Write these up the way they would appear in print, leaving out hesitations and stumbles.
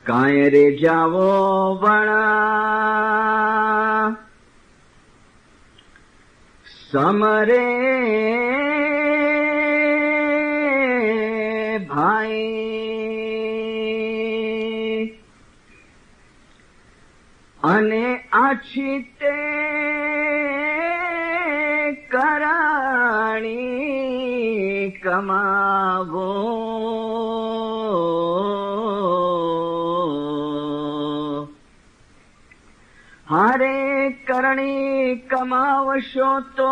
કાંય રે જાવો વણા સમરે ભાઈ અને આછી તે કરાણી કમાવો હારે કરણી કમાવશો તો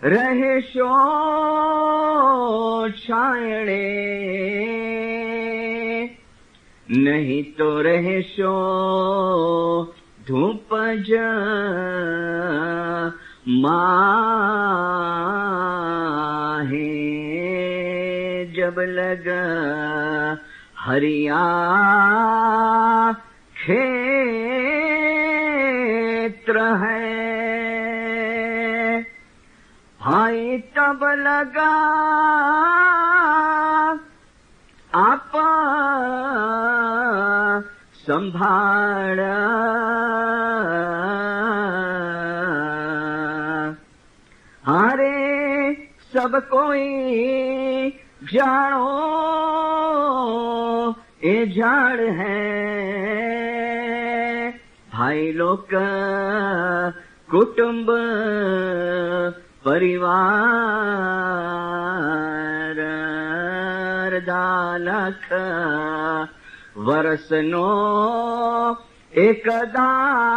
રહેશો છાયણે નહીં તો રહેશો ધૂપ જ માહે જબ લગ હરિયા क्षेत्र है भाई तब लगा आप संभाल हारे सब कोई जानो ए झाड़ है भाई लोग कुटुंब परिवार दालख वर्षनो एक दाड़लो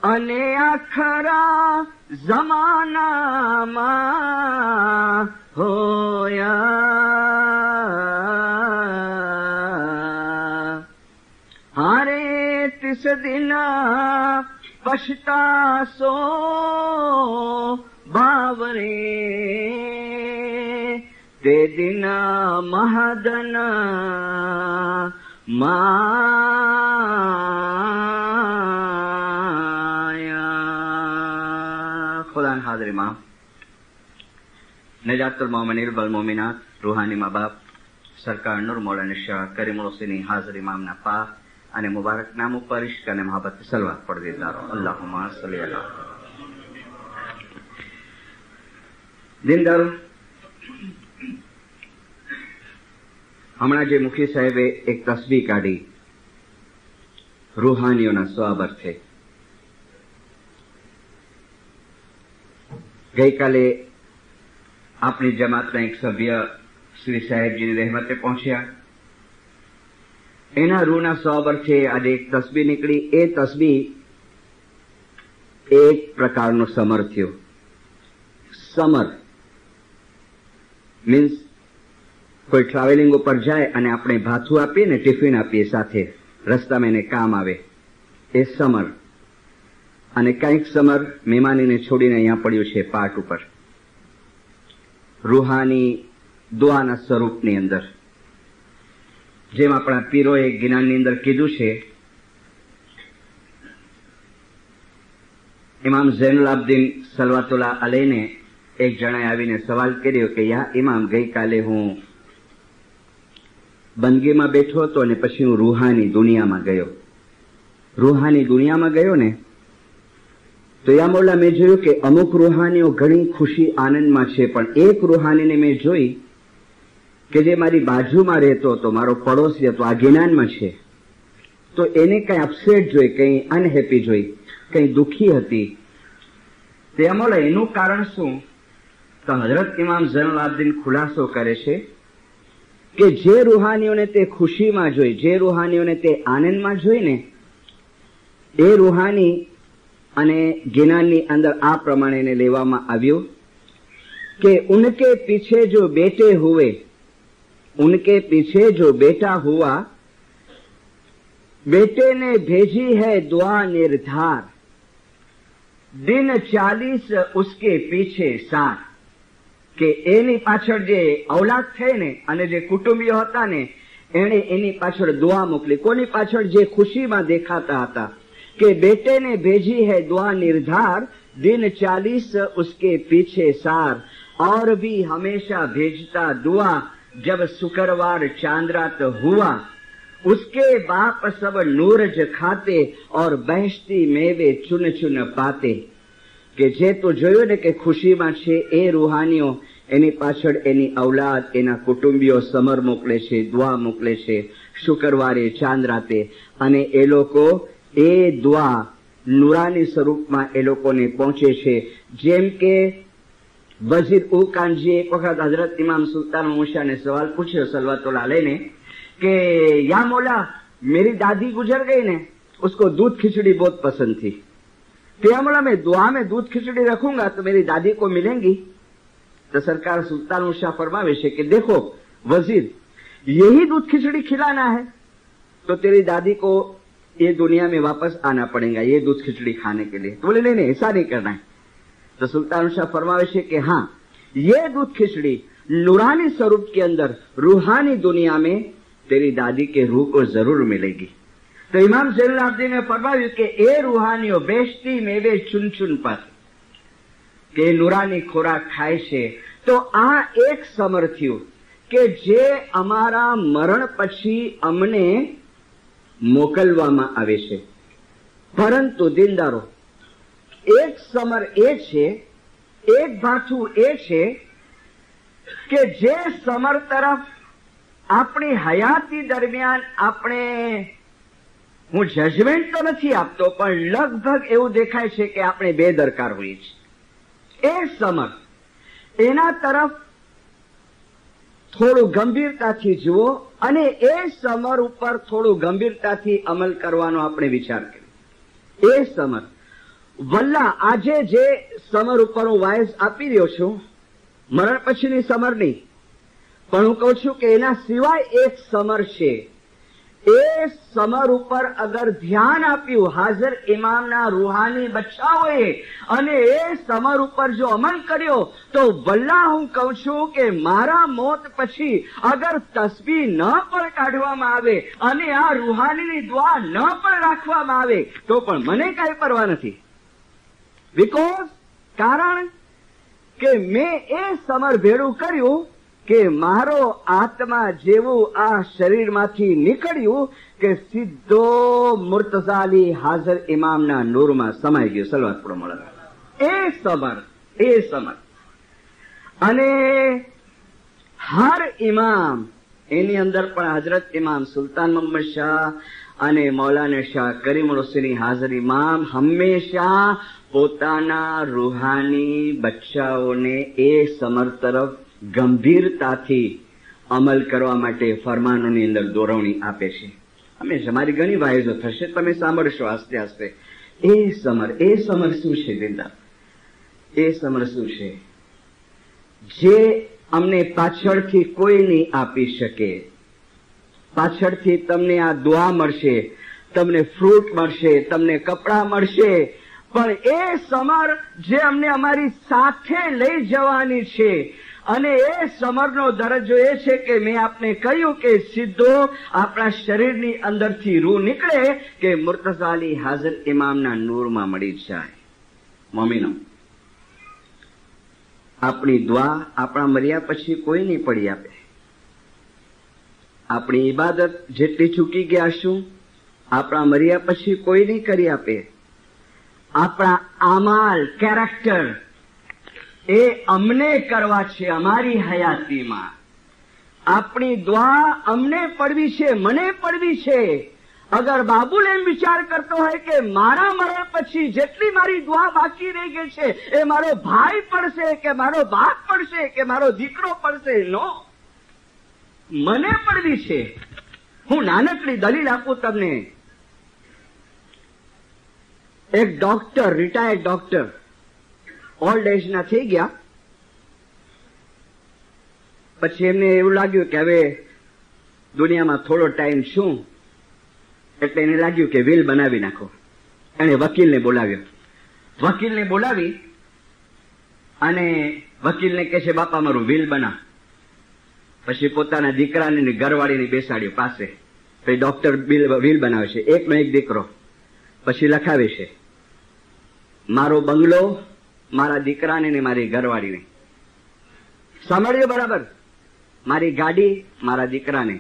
अने आखरा जमानामा होया हारे तिस दिन पछतासो बावरे ते दिन महादन माया खुदा हाजिर माँ नजातुल मोमिनीन वल मोमिनात रूहानी माँ बाप सरकार नूर मौलाना शाह करीमुल हुसैनी हाजिर इमाम ना पाक અને મુબારક નામ ઉપર ઇશ્ક અને મોહબ્બત સલવાત પઢ દેતા રહો અલ્લાહુમ્મા સલ્લી અલા દિનદર હમણાં જે મુખી સાહેબે એક તસબીહ કાઢી રૂહાનીઓના સ્વાબર્થે ગઈકાલે આપણી જમાતના એક સભ્ય શ્રી સાહેબજીની રહેમતે પહોંચ્યા એના રૂના સ્વાબર્થે આજે એક તસબીહ નીકળી એ તસબીહ એક પ્રકારનો સમર થયો સમર મીન્સ કોઈ ટ્રાવેલિંગ ઉપર જાય અને આપણે ભાથું આપીએ ને ટિફિન આપીએ સાથે રસ્તામાં એને કામ આવે એ સમર અને કંઈક સમર મહેમાનીને છોડીને અહીંયા પડ્યું છે પાટ ઉપર રૂહાની દુઆના સ્વરૂપની અંદર જેમ આપણા પીરોએ જ્ઞાનની અંદર કીધું છે ઇમામ ઝૈનુલ આબદીન સલવાતુલ્લાહ અલૈને એક જણાએ આવીને સવાલ કર્યો કે યા ઇમામ ગઈકાલે હું બંદગીમાં બેઠો હતો અને પછી હું રૂહાની દુનિયામાં ગયો ને તો યા મોલા મેં જોયું કે અમુક રૂહાનીઓ ઘણી ખુશી આનંદમાં છે પણ એક રૂહાનીને મેં જોઈ કે જે મારી બાજુમાં રહેતો હતો મારો પડોશી હતો આ જ્ઞાનમાં છે તો એને કંઈ અપસેટ જોઈ કંઈ અનહેપી જોઈ કંઈ દુઃખી હતી તે અમોલા એનું કારણ શું તો હઝરત ઇમામ ઝૈનુલ આબદીન ખુલાસો કરે છે કે જે રૂહાનીઓને તે ખુશીમાં જોઈ જે રૂહાનીઓને તે આનંદમાં જોઈને એ રૂહાની અને જ્ઞાનની અંદર આ પ્રમાણે લેવામાં આવ્યું કે ઉનકે પીછે જો બેટે હુએ उनके पीछे जो बेटा हुआ बेटे ने भेजी है दुआ निर्धार दिन 40 उसके पीछे सार કે એની પાછળ જે ઔલાદ થઈ ને અને જે કુટુંબીઓ હતા ને એણે એની પાછળ દુઆ મોકલી કોની પાછળ જે ખુશીમાં દેખાતા હતા કે બેटे ने भेजी है दुआ निर्धार दिन 40 उसके पीछे सार और भी हमेशा भेजता दुआ, जब शुक्रवार चांद रात हुआ, उसके बाप सब नूरज खाते और बहसती મેવે ચુન ચુન પાતે. કે જે તો જોયું ને કે ખુશીમાં છે એ રૂહાનીઓ એની પાછળ એની ઔલાદ, એના કુટુંબીઓ સમર મોકલે છે, દુઆ મોકલે છે શુક્રવારે ચાંદ રાતે, અને એ લોકો એ દુઆ નુરાની સ્વરૂપમાં એ લોકોને પહોંચે છે. જેમ કે વઝીર ઉ કાનજી એક વખત હજરત ઇમામ સુલ્તાન મૂસાને સવાલ પૂછ્યો સલવાતોલા લઈને कि या मौला, मेरी दादी गुजर गई ने, उसको दूध खिचड़ी बहुत पसंद थी, तो या मौला मैं दुआ में दूध खिचड़ी रखूंगा तो मेरी दादी को मिलेंगी? तो सरकार सुल्तान मूसा फरमावे है कि देखो वजीर, यही दूध खिचड़ी खिलाना है तो तेरी दादी को ये दुनिया में वापस आना पड़ेगा ये दूध खिचड़ी खाने के लिए. तो बोले नहीं नहीं, ऐसा नहीं करना है. तो सुल्तान मूसा फरमावे है कि हाँ, ये दूध खिचड़ी नूरानी स्वरूप के अंदर रूहानी दुनिया में तेरी दादी के रूह को जरूर मिलेगी. तो इमाम ज़ैनुल आबिदीन ने फरमाया कि ए रूहानीओ बेचती મેવે ચુન ચુન પાતે, કે નૂરાની ખોરાક ખાય છે. તો આ એક સમર થયું કે જે અમારા મરણ પછી અમને મોકલવામાં આવે છે. પરંતુ દિલદારો, એક સમર એ છે, એક ભાથું એ છે કે જે સમર તરફ આપણી હયાતી દરમિયાન આપણે, હું જજમેન્ટ તો નથી આપતો, પણ લગભગ એવું દેખાય છે કે આપણે બેદરકાર હોઈએ છીએ. એ સમર, એના તરફ થોડું ગંભીરતાથી જુઓ અને એ સમર ઉપર થોડું ગંભીરતાથી અમલ કરવાનો આપણે વિચાર કરીએ. એ સમર વલ્લા, આજે જે સમર ઉપર હું વાઇઝ આપી રહ્યો છું, મરણ પછીની સમર નહીં, પણ હું કહું છું કે એના સિવાય એક સમર છે. એ સમર ઉપર અગર ધ્યાન આપ્યું હાજર ઇમામના રૂહાની બચ્ચાઓએ અને એ સમર ઉપર જો અમલ કર્યો તો વલ્લા હું કહું છું કે મારા મોત પછી અગર તસ્બીહ ન પણ કાઢવામાં આવે અને આ રૂહાનીની દુઆ ન પણ રાખવામાં આવે તો પણ મને કાંઈ પરવા નથી. બીકોઝ કારણ કે મેં એ સમર ભેળું કર્યું કે મારો આત્મા જેવું આ શરીરમાંથી નીકળ્યું કે સીધો મુર્તઝાલી હાજર ઇમામના નૂરમાં સમાઈ ગયો. સલવાત પડો મળે. એ સમર અને હર ઇમામ, એની અંદર પણ હજરત ઇમામ સુલ્તાન મોહમ્મદ શાહ અને મૌલાના શાહ કરીમુલ હુસૈની હાજર ઇમામ હંમેશા પોતાના રૂહાની બચ્ચાઓને એ સમર તરફ ગંભીરતાથી અમલ કરવા માટે ફરમાનોની અંદર દોરવણી આપે છે. હંમેશા મારી ઘણી વાયજો થશે, તમે સાંભળશો આસ્તે આસ્તે. એ સમર શું છે દિલદાર? એ સમર શું છે જે અમને પાછળથી કોઈ નહીં આપી શકે? પાછળથી તમને આ દુઆ મળશે, તમને ફ્રૂટ મળશે, તમને કપડાં મળશે, પણ એ સમર જે અમને અમારી સાથે લઈ જવાની છે અને એ સમરનો દરજ્જો એ છે કે મેં આપને કહ્યું કે સીધો આપણા શરીરની અંદરથી રૂહ નીકળે કે મુર્તઝાલી હાજર ઇમામના નૂરમાં મળી જાય. મોમીનો, આપણી દુઆ આપણા મર્યા પછી કોઈ નહીં પડી આપે. આપણી ઇબાદત જેટલી ચૂકી ગયા છું આપણા મર્યા પછી કોઈ નહીં કરી આપે. આપણા આમાલ, કેરેક્ટર એ અમને કરવા છે અમારી હયાતીમાં. આપણી દુઆ અમને પડવી છે, મને પડવી છે. અગર બાબુલ એમ વિચાર કરતો હોય કે મારા મરણ પછી જેટલી મારી દુઆ બાકી રહી ગઈ છે એ મારો ભાઈ પડશે કે મારો બાપ પડશે કે મારો દીકરો પડશે, નો, મને પડવી છે. હું નાનકડી દલીલ આપું તમને. એક ડોક્ટર, રિટાયર્ડ ડોક્ટર, ઓલ્ડ એજના થઈ ગયા, પછી એમને એવું લાગ્યું કે હવે દુનિયામાં થોડો ટાઈમ છું, એટલે એને લાગ્યું કે વિલ બનાવી નાખો. એણે વકીલને બોલાવ્યો. વકીલને બોલાવી અને વકીલને કહે છે બાપા મારું વિલ બના. પછી પોતાના દીકરાને ઘરવાળીને બેસાડ્યું પાસે. પછી ડોક્ટર વિલ બનાવે છે, એકનો એક દીકરો. પછી લખાવે છે મારો બંગલો મારા દીકરાને ને મારી ઘરવાળીને, સાંભળ્યો બરાબર? મારી ગાડી મારા દીકરાને,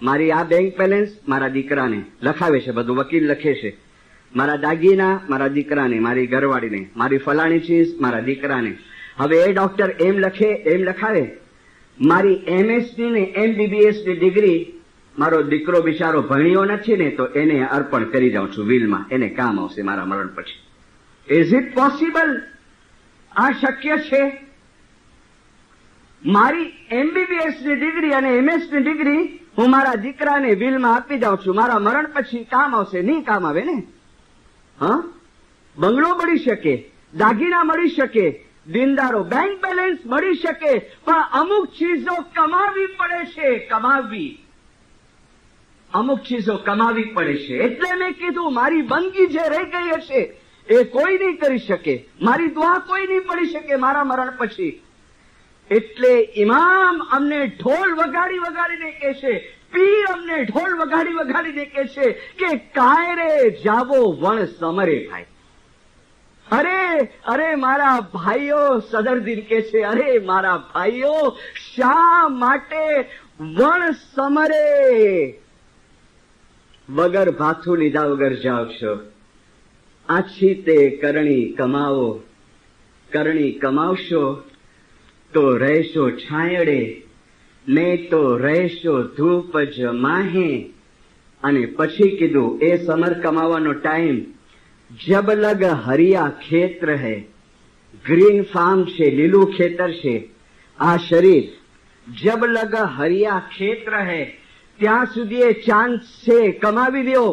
મારી આ બેંક બેલેન્સ મારા દીકરાને લખાવે છે, બધું વકીલ લખે છે. મારા દાગીના મારા દીકરાને, મારી ઘરવાળીને, મારી ફલાણી ચીજ મારા દીકરાને. હવે એ ડોક્ટર એમ લખે, એમ લખાવે. મારી એમએસની ને એમબીબીએસ ની ડિગ્રી મારો દીકરો બિચારો ભણ્યો નથી ને, તો એને અર્પણ કરી જાઉં છું વિલમાં, એને કામ આવશે મારા મરણ પછી. Is it possible? આ શક્ય છે? મારી એમબીબીએસ ની ડિગ્રી અને એમએસ ની ડિગ્રી હું મારા દીકરાને વિલમાં આપી જાઉં છું, મારા મરણ પછી કામ આવશે? નહીં કામ આવે ને. હા, બંગલો મળી શકે, દાગીના મળી શકે, દીનદારો બેંક બેલેન્સ મળી શકે, પણ અમુક ચીજો કમાવી પડે છે. કમાવી, અમુક ચીજો કમાવી પડે છે. એટલે મેં કીધું મારી બંદગી જે રહી ગઈ હશે એ કોઈ નહીં કરી શકે, મારી દુઆ કોઈ નહીં પડી શકે મારા મરણ પછી. એટલે ઇમામ અમને ઢોલ વગાડી વગાડીને કહે છે, પીર અમને ઢોલ વગાડી વગાડીને કહે છે કે કાયરે જાવો વણ સમરે ભાઈ. અરે અરે મારા ભાઈઓ, સદરદીન કે છે, અરે મારા ભાઈઓ, શા માટે વણ સમરે? વગર ભાથું લીધા વગર જાઓ છો. આછી તે કરણી કમાવો, કરણી કમાવશો તો રહેશો છાંયડે, નહીં તો રહેશો ધૂપ જ માહે. અને પછી કીધું એ સમર કમાવાનો ટાઈમ જબ લગ હરિયા ખેત રહે. ગ્રીન ફાર્મ છે, લીલું ખેતર છે આ શરીર. જબ લગ હરિયા ખેત રહે, ત્યાં સુધી એ ચાન્સ છે, કમાવી લ્યો.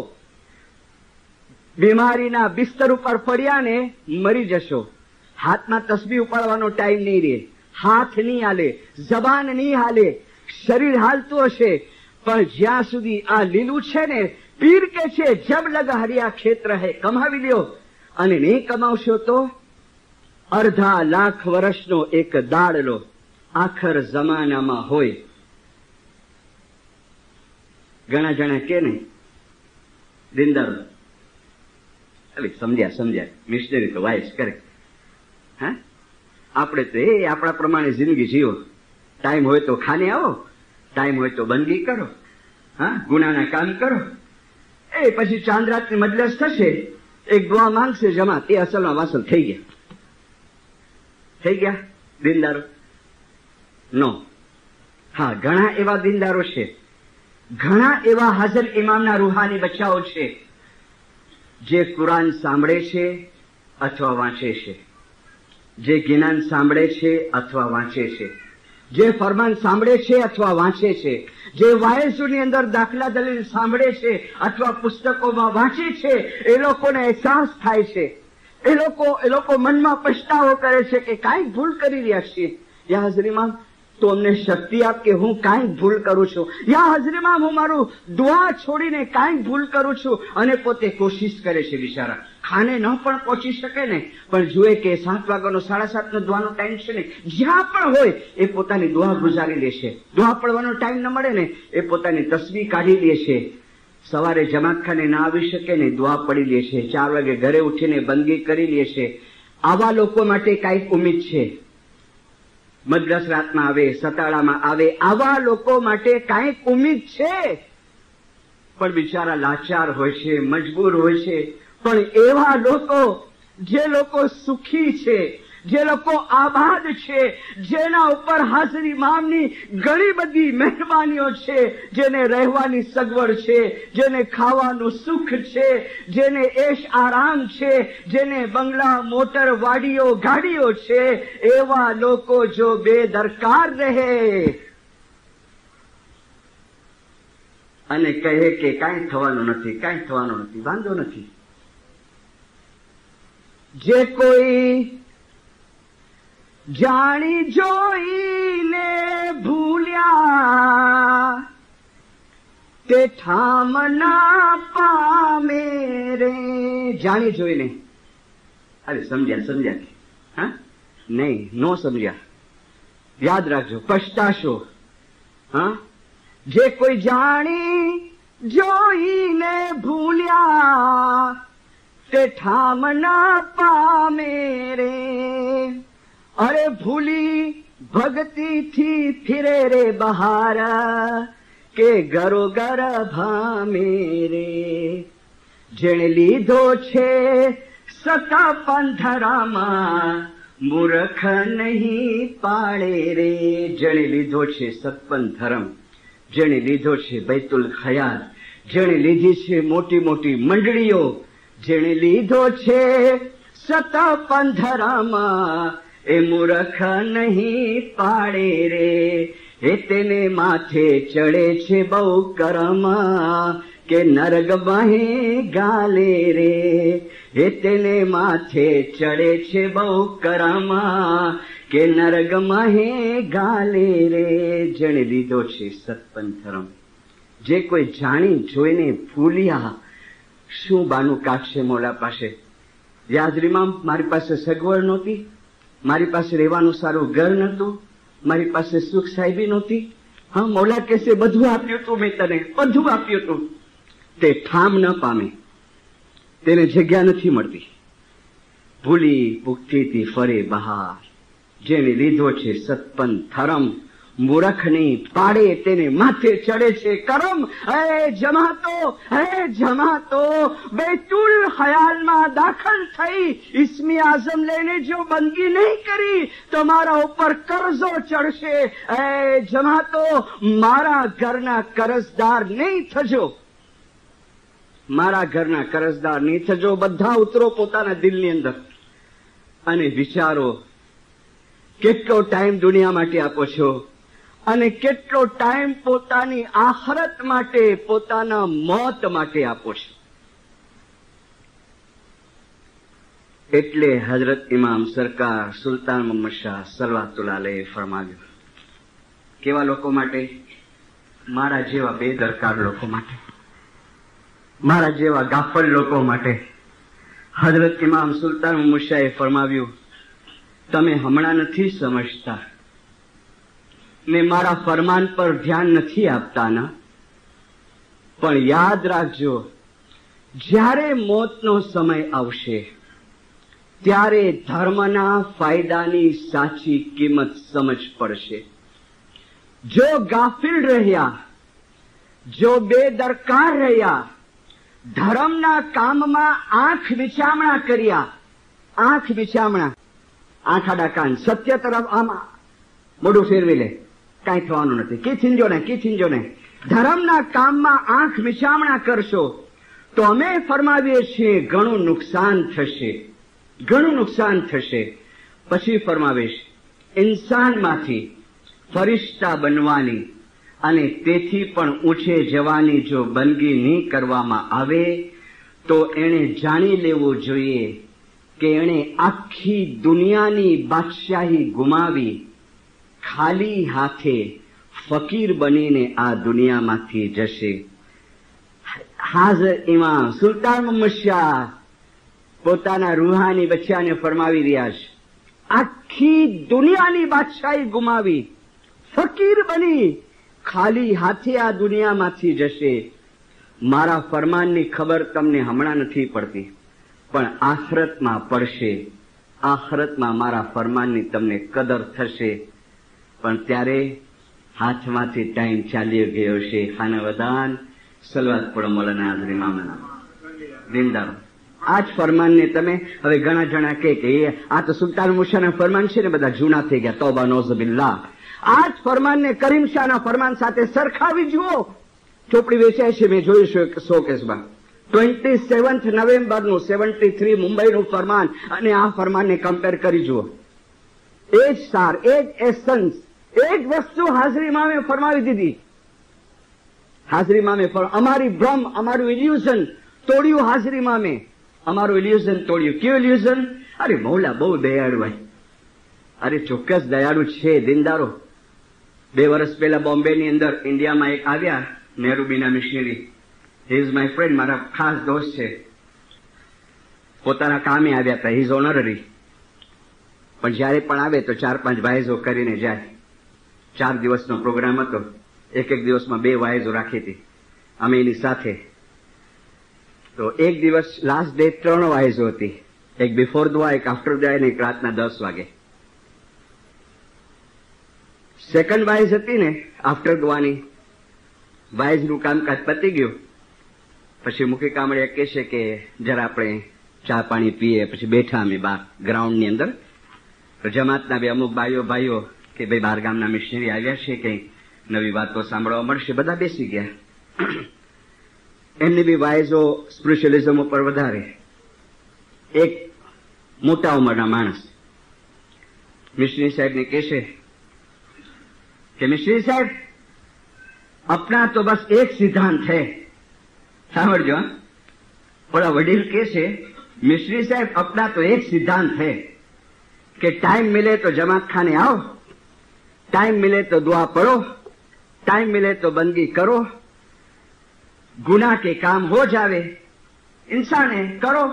બીમારીના બિસ્તર ઉપર પડ્યા ને મરી જશો. હાથમાં તસ્બીહ ઉપાડવાનો ટાઈમ નહીં રહે, હાથ નહીં હાલે, જબાન નહીં હાલે, શરીર હાલતું હશે, પણ જ્યાં સુધી આ લીલું છે ને, પીર કે છે જબ લગ હરિયા ખેત રહે, કમાવી લ્યો. અને નહીં કમાવશો તો અડધા લાખ વર્ષનો એક દાડલો આખર જમાનામાં હોય. ઘણા જણા કે ને દિનદારો સમજ્યા મિશનરી તો વાઇસ કરે. હા, આપણે તો એ આપણા પ્રમાણે જિંદગી જીવો. ટાઈમ હોય તો ખાને આવો, ટાઈમ હોય તો બંદગી કરો, હા, ગુનાના કામ કરો. એ પછી ચાંદ રાતની મજલિસ થશે, એક દુઆ માંગશે જમાત, એ અસલમાં વાસલ થઈ ગયા. થઈ ગયા દિનદારો? નો. હા, ઘણા એવા દિનદારો છે, ઘણા એવા હાજર ઇમામના રૂહાની બચ્ચાઓ છે જે કુરાન સાંભળે છે અથવા વાંચે છે, જે જ્ઞાન સાંભળે છે અથવા વાંચે છે, જે ફરમાન સાંભળે છે અથવા વાંચે છે, જે વાયસુની અંદર દાખલા દલીલ સાંભળે છે અથવા પુસ્તકોમાં વાંચે છે, એ લોકોને અહેસાસ થાય છે. એ લોકો મનમાં પછતાવો કરે છે કે કાંઈક ભૂલ કરી રહ્યા છીએ. યા હાજરીમાં તો અમને શક્તિ આપ કે હું કાંઈક ભૂલ કરું છું. યા હાજરીમાં હું મારું દુઆ છોડીને કાંઈક ભૂલ કરું છું. અને પોતે કોશિશ કરે છે બિચારા, ખાને ન પણ પહોંચી શકે ને, પણ જુએ કે 7 વાગ્યાનો 7:30નો દુઆનો ટાઈમ છે ને, જ્યાં પણ હોય એ પોતાની દુઆ ગુજારી લેશે. દુઆ પડવાનો ટાઈમ ન મળે ને એ પોતાની તસબીહ કાઢી લે છે. સવારે જમાતખાને ના આવી શકે ને દુઆ પડી લે છે. 4 વાગે ઘરે ઉઠીને બંદગી કરી લે છે. આવા લોકો માટે કાંઈક ઉમ્મીદ છે. મદ્રસ રાતમાં આવે, સતાળામાં આવે, આવા લોકો માટે કાંઈક ઉમ્મીદ છે. પણ બિચારા લાચાર હોય છે, મજબૂર હોય છે. પણ એવા લોકો, જે લોકો સુખી છે, જે લોકો આબાદ છે, જેના ઉપર હાજર ઇમામની ઘણી બધી મહેરબાનીઓ છે, જેને રહેવાની સગવડ છે, જેને ખાવાનું સુખ છે, જેને એશ આરામ છે, જેને બંગલા, મોટર, વાડીઓ, ગાડીઓ છે, એવા લોકો જો બેદરકાર રહે અને કહે કે કાંઈ થવાનું નથી, કાંઈ થવાનું નથી, વાંધો નથી. જે કોઈ જાણી જોઈને ભૂલ્યા તે ઠામ ના પામે રે. જાણી જોઈને, અરે સમજ્યા? હા, નહીં, નો સમજ્યા. યાદ રાખજો, પછતાશો. હા, જે કોઈ જાણી જોઈને ભૂલ્યા તે ઠામ ના પામે રે. અરે ભૂલી ભક્તિથી ફિરે રે બહાર કે ગરો ગર ભામે રે. જેણે લીધો છે સતા પંથરામાં મૂર્ખ નહીં પાડે રે. જેણે લીધો છે સતપન ધર્મ, જેણે લીધો છે બૈતુલ ખયાલ, જેણે લીધી છે મોટી મોટી મંડળીઓ, જેણે લીધો છે સતા પંથરામાં એ મૂર્ખ નહીં પાડે રે. એ તેને માથે ચડે છે બહુ કરમ કે નરગ બહે ગાલે રે. એ તેને માથે ચડે છે બહુ કરમ કે નરગ મહે ગાલે રે. જેણે લીધો છે સતપન ધર્મ. જે કોઈ જાણી જોઈને ભૂલ્યા શું બાનું કાઢશે મોલા પાસે. યાદરીમાં મારી પાસે સગવડ નહોતી, મારી પાસે રહેવાનું સારું ઘર નહોતું, મારી પાસે સુખ સાહેબી નહોતી. હા, મોલા કહેશે બધું આપ્યું તું મેં તને, બધું આપ્યું તું. તે ઠામ ન પામે, તેને જગ્યા નથી મળતી, ભૂલી ભૂખથી ફરે બહાર. જેને લીધો છે સતપન ધર્મ મૂર્ખ નહીં પાડે તેને માથે ચડે છે કરમ. હે જમાતો, હે જમાતો, બેતુલ ખયાલમાં દાખલ થઈ ઇસ્મી આઝમ લઈને જો બંદગી નહીં કરી તો મારા ઉપર કરજો ચડશે. હે જમાતો, મારા ઘરના કરજદાર નહીં થજો, મારા ઘરના કરજદાર નહીં થજો. બધા ઉતરો પોતાના દિલની અંદર અને વિચારો કેટલો ટાઈમ દુનિયા માટે આપો છો અને કેટલો ટાઈમ પોતાની આખરત માટે, પોતાના મોત માટે આપો છો. એટલે હજરત ઇમામ સરકાર સુલતાન મોહમ્મદ શાહ સલવાતુલ્લાહ અલૈહ ફરમાવ્યું. કેવા લોકો માટે? મારા જેવા બેદરકાર લોકો માટે, મારા જેવા ગાફલ લોકો માટે. હજરત ઇમામ સુલતાન મોહમ્મદ શાહે ફરમાવ્યું, તમે હમણાં નથી સમજતા ને મારા ફરમાન પર ધ્યાન નથી આપતાના, પણ યાદ રાખજો જ્યારે મોતનો સમય આવશે ત્યારે ધર્મના ફાયદાની સાચી કિંમત સમજ પડશે. જો ગાફિલ રહ્યા, જો બેદરકાર રહ્યા, ધર્મના કામમાં આંખ વિચામણા કર્યા, આંખ વિચામણા, આંખ આડા કાન, સત્ય તરફ આમ મોઢું ફેરવી લે, કાંઈ થવાનું નથી, કી થીંજો ને, કી થીંજો ને. ધર્મના કામમાં આંખ વિચામણા કરશો તો અમે ફરમાવીએ છીએ ઘણું નુકસાન થશે, ઘણું નુકસાન થશે. પછી ફરમાવીશ ઇન્સાનમાંથી ફરિશ્તા બનવાની અને તેથી પણ ઊંચે જવાની જો બંદગી નહીં કરવામાં આવે તો એણે જાણી લેવું જોઈએ કે એણે આખી દુનિયાની બાદશાહી ગુમાવી ખાલી હાથે ફકીર બનીને આ દુનિયામાંથી જશે. હાજર ઇમામ સુલતાન મોહમ્મદ શાહ પોતાના રૂહાની બચ્ચાને ફરમાવી રહ્યા છે, આખી દુનિયાની બાદશાહી ગુમાવી ફકીર બની ખાલી હાથે આ દુનિયામાંથી જશે. મારા ફરમાનની ખબર તમને હમણાં નથી પડતી, પણ આખરતમાં પડશે. આખરતમાં મારા ફરમાનની તમને કદર થશે. પણ ત્યારે હાથમાંથી ટાઈમ ચાલ્યો ગયો છે. ખાનાવદાન સલવાત પડો મોલાના હાજરી મામલા દિલદારો. આ જ ફરમાનને તમે હવે ઘણા જણા કે આ તો સુલતાન મુશાના ફરમાન છે ને, બધા જૂના થઈ ગયા, તૌબા નૌઝુબિલ્લાહ. આ જ ફરમાનને કરીમ શાહના ફરમાન સાથે સરખાવી જુઓ. ચોપડી વેચાય છે, મેં જોયું શોકેસમાં. 27th નવેમ્બરનું 73 મુંબઈનું ફરમાન અને આ ફરમાનને કમ્પેર કરી જુઓ. એ જ સાર, એ જ એસન્સ, એ જ વસ્તુ હાજરી મામે ફરમાવી દીધી. હાજરી મામે અમારી ભ્રમ, અમારું ઇલ્યુઝન તોડ્યું. હાજરી મામે અમારું ઇલ્યુઝન તોડ્યું. કયું ઇલ્યુઝન? અરે મૌલા બહુ દયાળુ હોય. અરે ચોક્કસ દયાળુ છે દિનદારો. 2 વર્ષ પહેલા બોમ્બેની અંદર ઇન્ડિયામાં એક આવ્યા, નહેરુબીના missionary. He is my friend, મારા ખાસ દોસ્ત છે. પોતાના કામે આવ્યા હતા, હી ઇઝ ઓનરરી. પણ જયારે પણ આવે તો 4-5 વાયઝો કરીને જાય. 4 દિવસનો પ્રોગ્રામ હતો, એક દિવસમાં 2 વાયઝો રાખી હતી અમે એની સાથે. તો એક દિવસ લાસ્ટ ડે 3 વાયઝો હતી, એક બિફોર દુઆ, એક આફ્ટર દુઆ અને એક રાતના 10 વાગે. સેકન્ડ વાઇઝ હતી ને આફ્ટર દુઆની, વાઇઝનું કામકાજ પતી ગયું પછી મુખી કામડિયા કહે છે કે જરા આપણે ચા પાણી પીએ. પછી બેઠા અમે બહાર ગ્રાઉન્ડની અંદર. જમાતના બે અમુક ભાઈઓ કે ભાઈ બહાર ગામના મિશનરી આવ્યા છે, કંઈ નવી વાતો સાંભળવા મળશે. બધા બેસી ગયા. એમની બી વાઇઝો સ્પિરિચ્યુઅલિઝમ ઉપર વધારે. એક મોટા ઉંમરના માણસ મિશનરી સાહેબને કહે છે कि मिश्री साहब अपना तो बस एक सिद्धांत है. सामझो, बड़ा वडील के से मिश्री साहब अपना तो एक सिद्धांत है कि टाइम मिले तो जमात खाने आओ, टाइम मिले तो दुआ पढ़ो, टाइम मिले तो बंदगी करो, गुनाह के काम हो जावे इंसान है करो.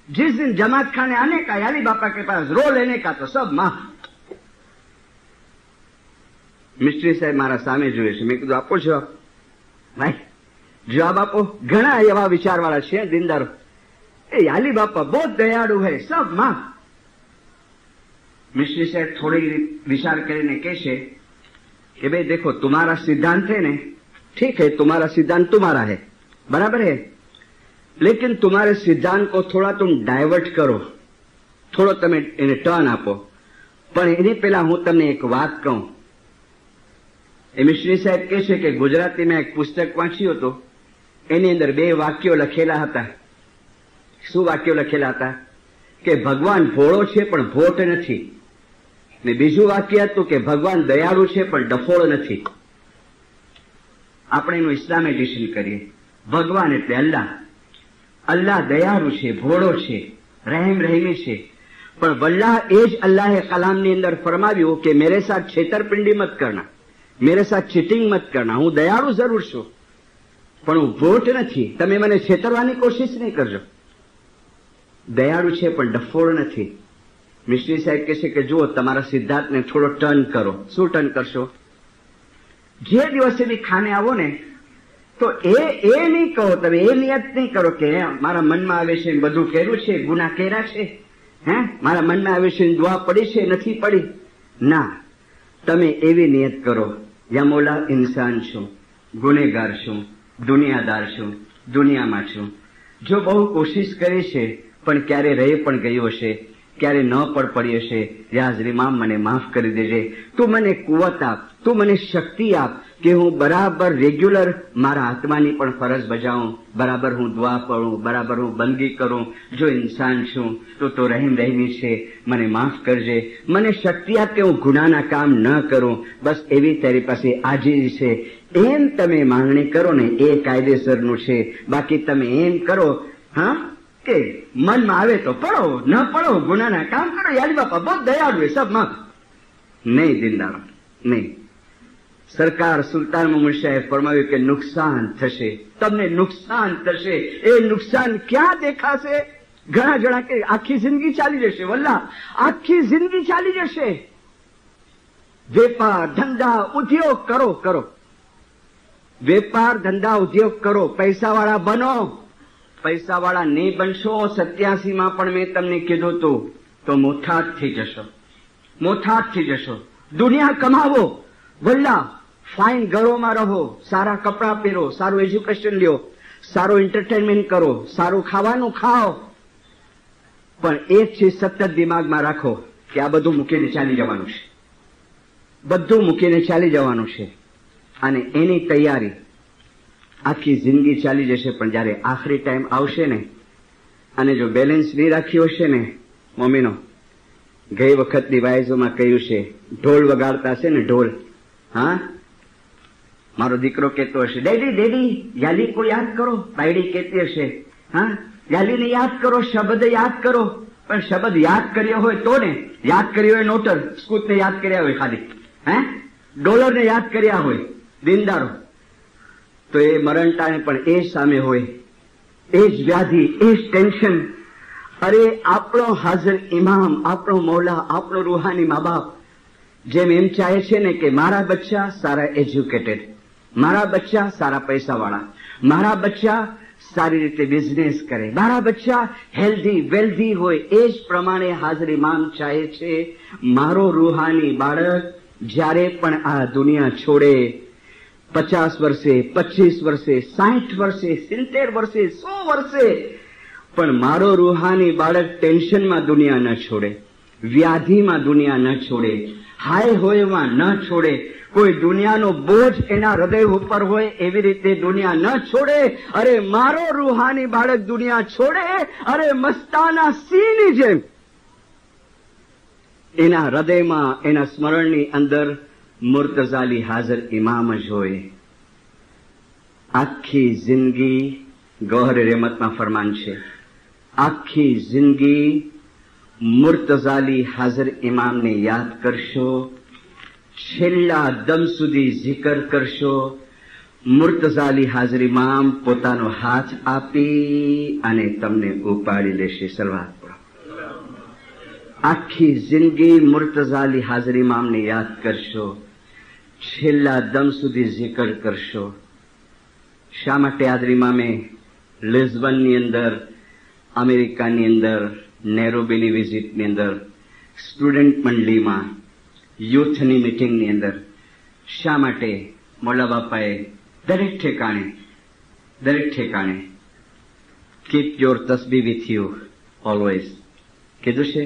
जिस दिन जमात खाने आने का याली बापा के पास रो लेने का तो सब माफ. મિસ્ત્રી સાહેબ મારા સામે જોઈએ છે. મેં કીધું આપો જવાબ. ભાઈ જવાબ આપો. ઘણા એવા વિચારવાળા છે દિનદારો. એ યાલી બાપા બહુ દયાળુ હૈ, સબ માફ. મિસ્ત્રી સાહેબ થોડી विचार કરીને કહે છે कि भाई देखो तुम्हारा सिद्धांत है ना, ठीक है तुम्हारा सिद्धांत तुम्हारा है, बराबर है, लेकिन तुम्हारे सिद्धांत को थोड़ा तुम डायवर्ट करो, थोड़ो तमे એને ટર્ન આપો. પણ એની પહેલા હું તમને એક વાત કહું. એ મિશ્રી સાહેબ કહે છે કે ગુજરાતીમાં એક પુસ્તક વાંચ્યું હતું, એની અંદર 2 વાક્યો લખેલા હતા. શું વાક્યો લખેલા હતા? કે ભગવાન ભોળો છે પણ ભોટ નથી, ને બીજું વાક્ય હતું કે ભગવાન દયાળુ છે પણ ડફોળ નથી. આપણે એનું ઇસ્લામાઇઝેશન કરીએ. ભગવાન એટલે અલ્લાહ. અલ્લાહ દયાળુ છે, ભોળો છે, રહીમી છે, પણ વલ્લાહ એ જ અલ્લાહે કલામની અંદર ફરમાવ્યું કે મેરે સાથ છેતરપિંડી મત કરના, मेरे साथ चीटिंग मत करना. હું દયાળુ જરૂર છું પણ હું ભોટ નથી. તમે મને છેતરવાની કોશિશ નહીં કરજો. દયાળુ છે પણ ડફોળ નથી. મિસ્ત્રી સાહેબ કહે છે કે જુઓ તમારા સિદ્ધાંતને થોડો ટર્ન કરો. શું ટર્ન કરશો? જે દિવસે બી ખાને આવો ને તો એ નહીં કહો, તમે એ નિયત નહીં કરો કે મારા મનમાં આવે છે બધું કર્યું છે, ગુનાહ કર્યા છે, મારા મનમાં આવે છે દુઆ પડી છે નથી પડી. ના, તમે એવી નિયત કરો યા મોલા ઇન્સાન છું, ગુનેગાર છું, દુનિયાદાર છું, દુનિયામાં છું. જો બહુ કોશિશ કરી છે પણ ક્યારે રહી પણ ગયું હશે, ક્યારે ન પણ પડી હશે, યાઝરી મામ મને માફ કરી દેજે. તું મને કુવત આપ, તું મને શક્તિ આપ કે હું બરાબર રેગ્યુલર મારા આત્માની પણ ફરજ બજાવું, બરાબર હું દુઆ પઢું, બરાબર હું બંદગી કરું. જો ઇન્સાન છું તો રહીમી છે, મને માફ કરજે. મને શક્તિ આપ કે હું ગુનાના કામ ન કરું. બસ એવી તારી પાસે આજીજી છે. એમ તમે માંગણી કરો ને એ કાયદેસરનું છે. બાકી તમે એમ કરો કે મનમાં આવે તો પડો, ન પડો, ગુનાના કામ કરો, યાલી બાપા બહુ દયાળુ સબ માફ. નહીં દિલદારો, નહીં. સરકાર સુલતાન મોહમ્મદ શાહે ફરમાવ્યું કે નુકસાન થશે, તમને નુકસાન થશે. એ નુકસાન ક્યાં દેખાશે? ઘણા જણા કે આખી જિંદગી ચાલી જશે. વલ્લા આખી જિંદગી ચાલી જશે. વેપાર ધંધા ઉદ્યોગ કરો, વેપાર ધંધા ઉદ્યોગ કરો, પૈસાવાળા બનો. પૈસાવાળા નહીં બનશો 87માં પણ મેં તમને કીધું હતું તો મોથાત થઈ જશો. દુનિયા કમાવો, વલ્લા ફાઇન ઘરોમાં રહો, સારા કપડાં પહેરો, સારું એજ્યુકેશન લ્યો, સારું એન્ટરટેનમેન્ટ કરો, સારું ખાવાનું ખાઓ. પણ એક ચીજ સતત દિમાગમાં રાખો કે આ બધું મૂકીને ચાલી જવાનું છે, બધું મૂકીને ચાલી જવાનું છે. અને એની તૈયારી આખી જિંદગી ચાલી જશે. પણ જયારે આખરી ટાઈમ આવશે ને અને જો બેલેન્સ નહીં રાખ્યો હશે ને, મમ્મીનો ગઈ વખતની વાયઝોમાં કહ્યું છે, ઢોલ વગાડતા હશે ને ઢોલ, મારો દીકરો કહેતો હશે ડેડી યાલી को याद करो. બાયડી કહેતી હશે યાલીને યાદ કરો, શબ્દ યાદ કરો. પણ શબ્દ યાદ કર્યો હોય તો ને, યાદ કર્યો હોય નોટર સ્કૂટને યાદ કર્યા હોય, ખાલી ડોલરને યાદ કર્યા હોય દિનદારો, તો એ મરણટાણે પણ એ સામે હોય, એ જ વ્યાધિ, એ જ ટેન્શન. અરે આપણો હાજર ઇમામ, આપણો મૌલા, આપણો રૂહાની મા બાપ જેમ એમ ચાહે છે ને કે મારા બચ્ચા સારા એજ્યુકેટેડ, મારા બચ્ચા સારા પૈસાવાળા, મારા બચ્ચા સારી રીતે બિઝનેસ કરે, મારા બચ્ચા હેલ્ધી વેલ્ધી હોય, એ જ પ્રમાણે હાજર ઇમામ ચાહે છે મારો રૂહાની બાળક જ્યારે પણ આ દુનિયા છોડે 50 વર્ષે, 25 વર્ષે, 60 વર્ષે, 70 વર્ષે, 100 વર્ષે, પણ મારો રૂહાની બાળક ટેન્શનમાં દુનિયા ન છોડે, વ્યાધિમાં દુનિયા ન છોડે, હાય હોયમાં ન છોડે, કોઈ દુનિયાનો બોજ એના હૃદય ઉપર હોય એવી રીતે દુનિયા ન છોડે. અરે મારો રૂહાની બાળક દુનિયા છોડે, અરે મસ્તાના સિંહની જેમ એના હૃદયમાં, એના સ્મરણની અંદર મુર્તઝાલી હાજર ઇમામ જ હોય. આખી જિંદગી ગૌહર રહેમતમાં ફરમાન છે, આખી જિંદગી મુર્તઝાલી હાજર ઇમામને યાદ કરશો, છેલ્લા દમ સુધી zikr કરશો. મુર્તઝાલી હાજર ઇમામ પોતાનો હાથ આપી અને તમને ઉપાડી લેશે. સલવાત પઢો. આખી જિંદગી મુર્તઝાલી હાજર ઇમામને યાદ કરશો, છેલ્લા દમ સુધી zikr કરશો. શા માટે હાજર ઇમામે લિઝબનની અંદર, અમેરિકાની અંદર, નેરોબીની વિઝિટની અંદર, સ્ટુડન્ટ મંડળીમાં, યુથની મિટિંગની અંદર શા માટે મોલા બાપાએ દરેક ઠેકાણે કીપ યોર તસ્બી વિથ યુ ઓલવેઝ કીધું છે.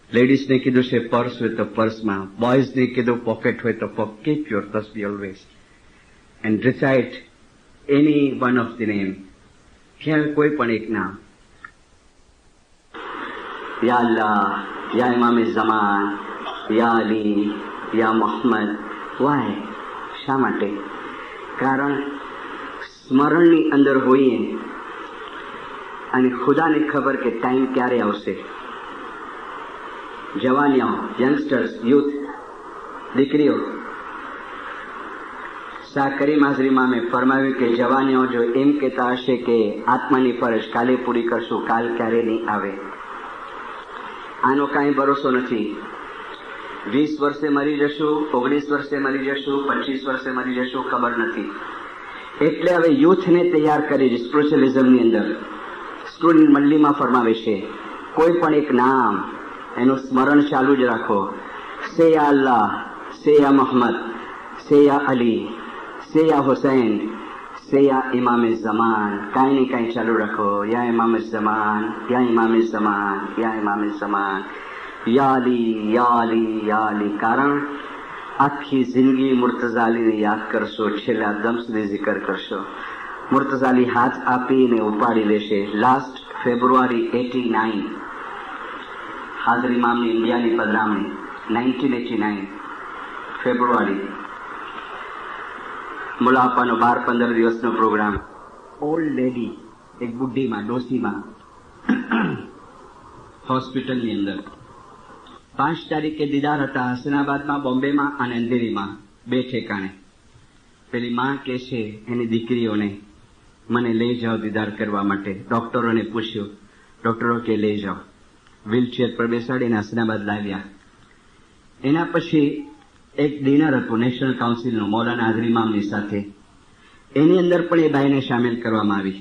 લેડીઝને કીધું છે પર્સ હોય તો પર્સમાં, બોયઝને કીધું પોકેટ હોય તો કીપ યોર તસ્બી always and recite any one of the name, ક્યાં કોઈ પણ એક નામ. યા અલ્લાહ, યા ઇમામ ઝમાન, યા અલી, યા મોહમ્મદ. વાય? શા માટે? કારણ સ્મરણની અંદર હોઈએ અને ખુદાને ખબર કે ટાઈમ ક્યારે આવશે. જવાનીઓ, યંગસ્ટર્સ, યુથ, દીકરીઓ, શાહ કરીમ હાજર ઇમામે ફરમાવ્યું કે જવાનીઓ જો એમ કહેતા હશે કે આત્માની ફરજ કાલે પૂરી કરશું, કાલ ક્યારે નહીં આવે, આનો કાંઈ ભરોસો નથી. 20 વર્ષે મરી જશું, 19 વર્ષે મરી જશું, 25 વર્ષે મરી જશું, ખબર નથી. એટલે હવે યુથને તૈયાર કરી સ્પિરિચ્યુઅલિઝમની અંદર સ્ટુડન્ટ મંડળીમાં ફરમાવે છે, કોઈ પણ એક નામ એનું સ્મરણ ચાલુ જ રાખો. સે યા અલ્લાહ, સે યા મોહમ્મદ, સે યા અલી, સે યા હુસૈન, સે યા ઇમામે ઝમાન. કાંઈ ને કાંઈ ચાલુ રાખો. યા ઇમામે ઝમાન, યા ઇમામે ઝમાન, યા ઇમામે ઝમાન, યા અલી, યા અલી, યા અલી. કારણ આખી જિંદગી મુર્તઝાલીને યાદ કરશો, છેલ્લા દમ સુધી zikr કરશો. મુર્તઝાલી હાથ આપીને ઉપાડી લેશે. લાસ્ટ ફેબ્રુઆરી 89 હાજર ઇમામની ઇન્ડિયાની પધરામણી, 1989 ફેબ્રુઆરી. મુલાપાનો 12-15 દિવસનો પ્રોગ્રામ. ઓલ્ડ લેડી, એક બુઢીમાં, ડોસીમાં, હોસ્પિટલની અંદર 5 તારીખે દીદાર હતા. હસનાબાદમાં, બોમ્બેમાં અને અંધેરીમાં, 2 ઠેકાણે. પેલી માં કે છે એની દીકરીઓને, મને લઈ જાઓ દીદાર કરવા માટે. ડોક્ટરોને પૂછ્યું, ડોક્ટરો કે લઈ જાઓ. વ્હીલચેર પર બેસાડીને હસનાબાદ લાવ્યા. એના પછી એક ડિનર હતું નેશનલ કાઉન્સિલનું મૌલાના હાજર ઇમામની સાથે. એની અંદર પણ એ બાઈને સામેલ કરવામાં આવી.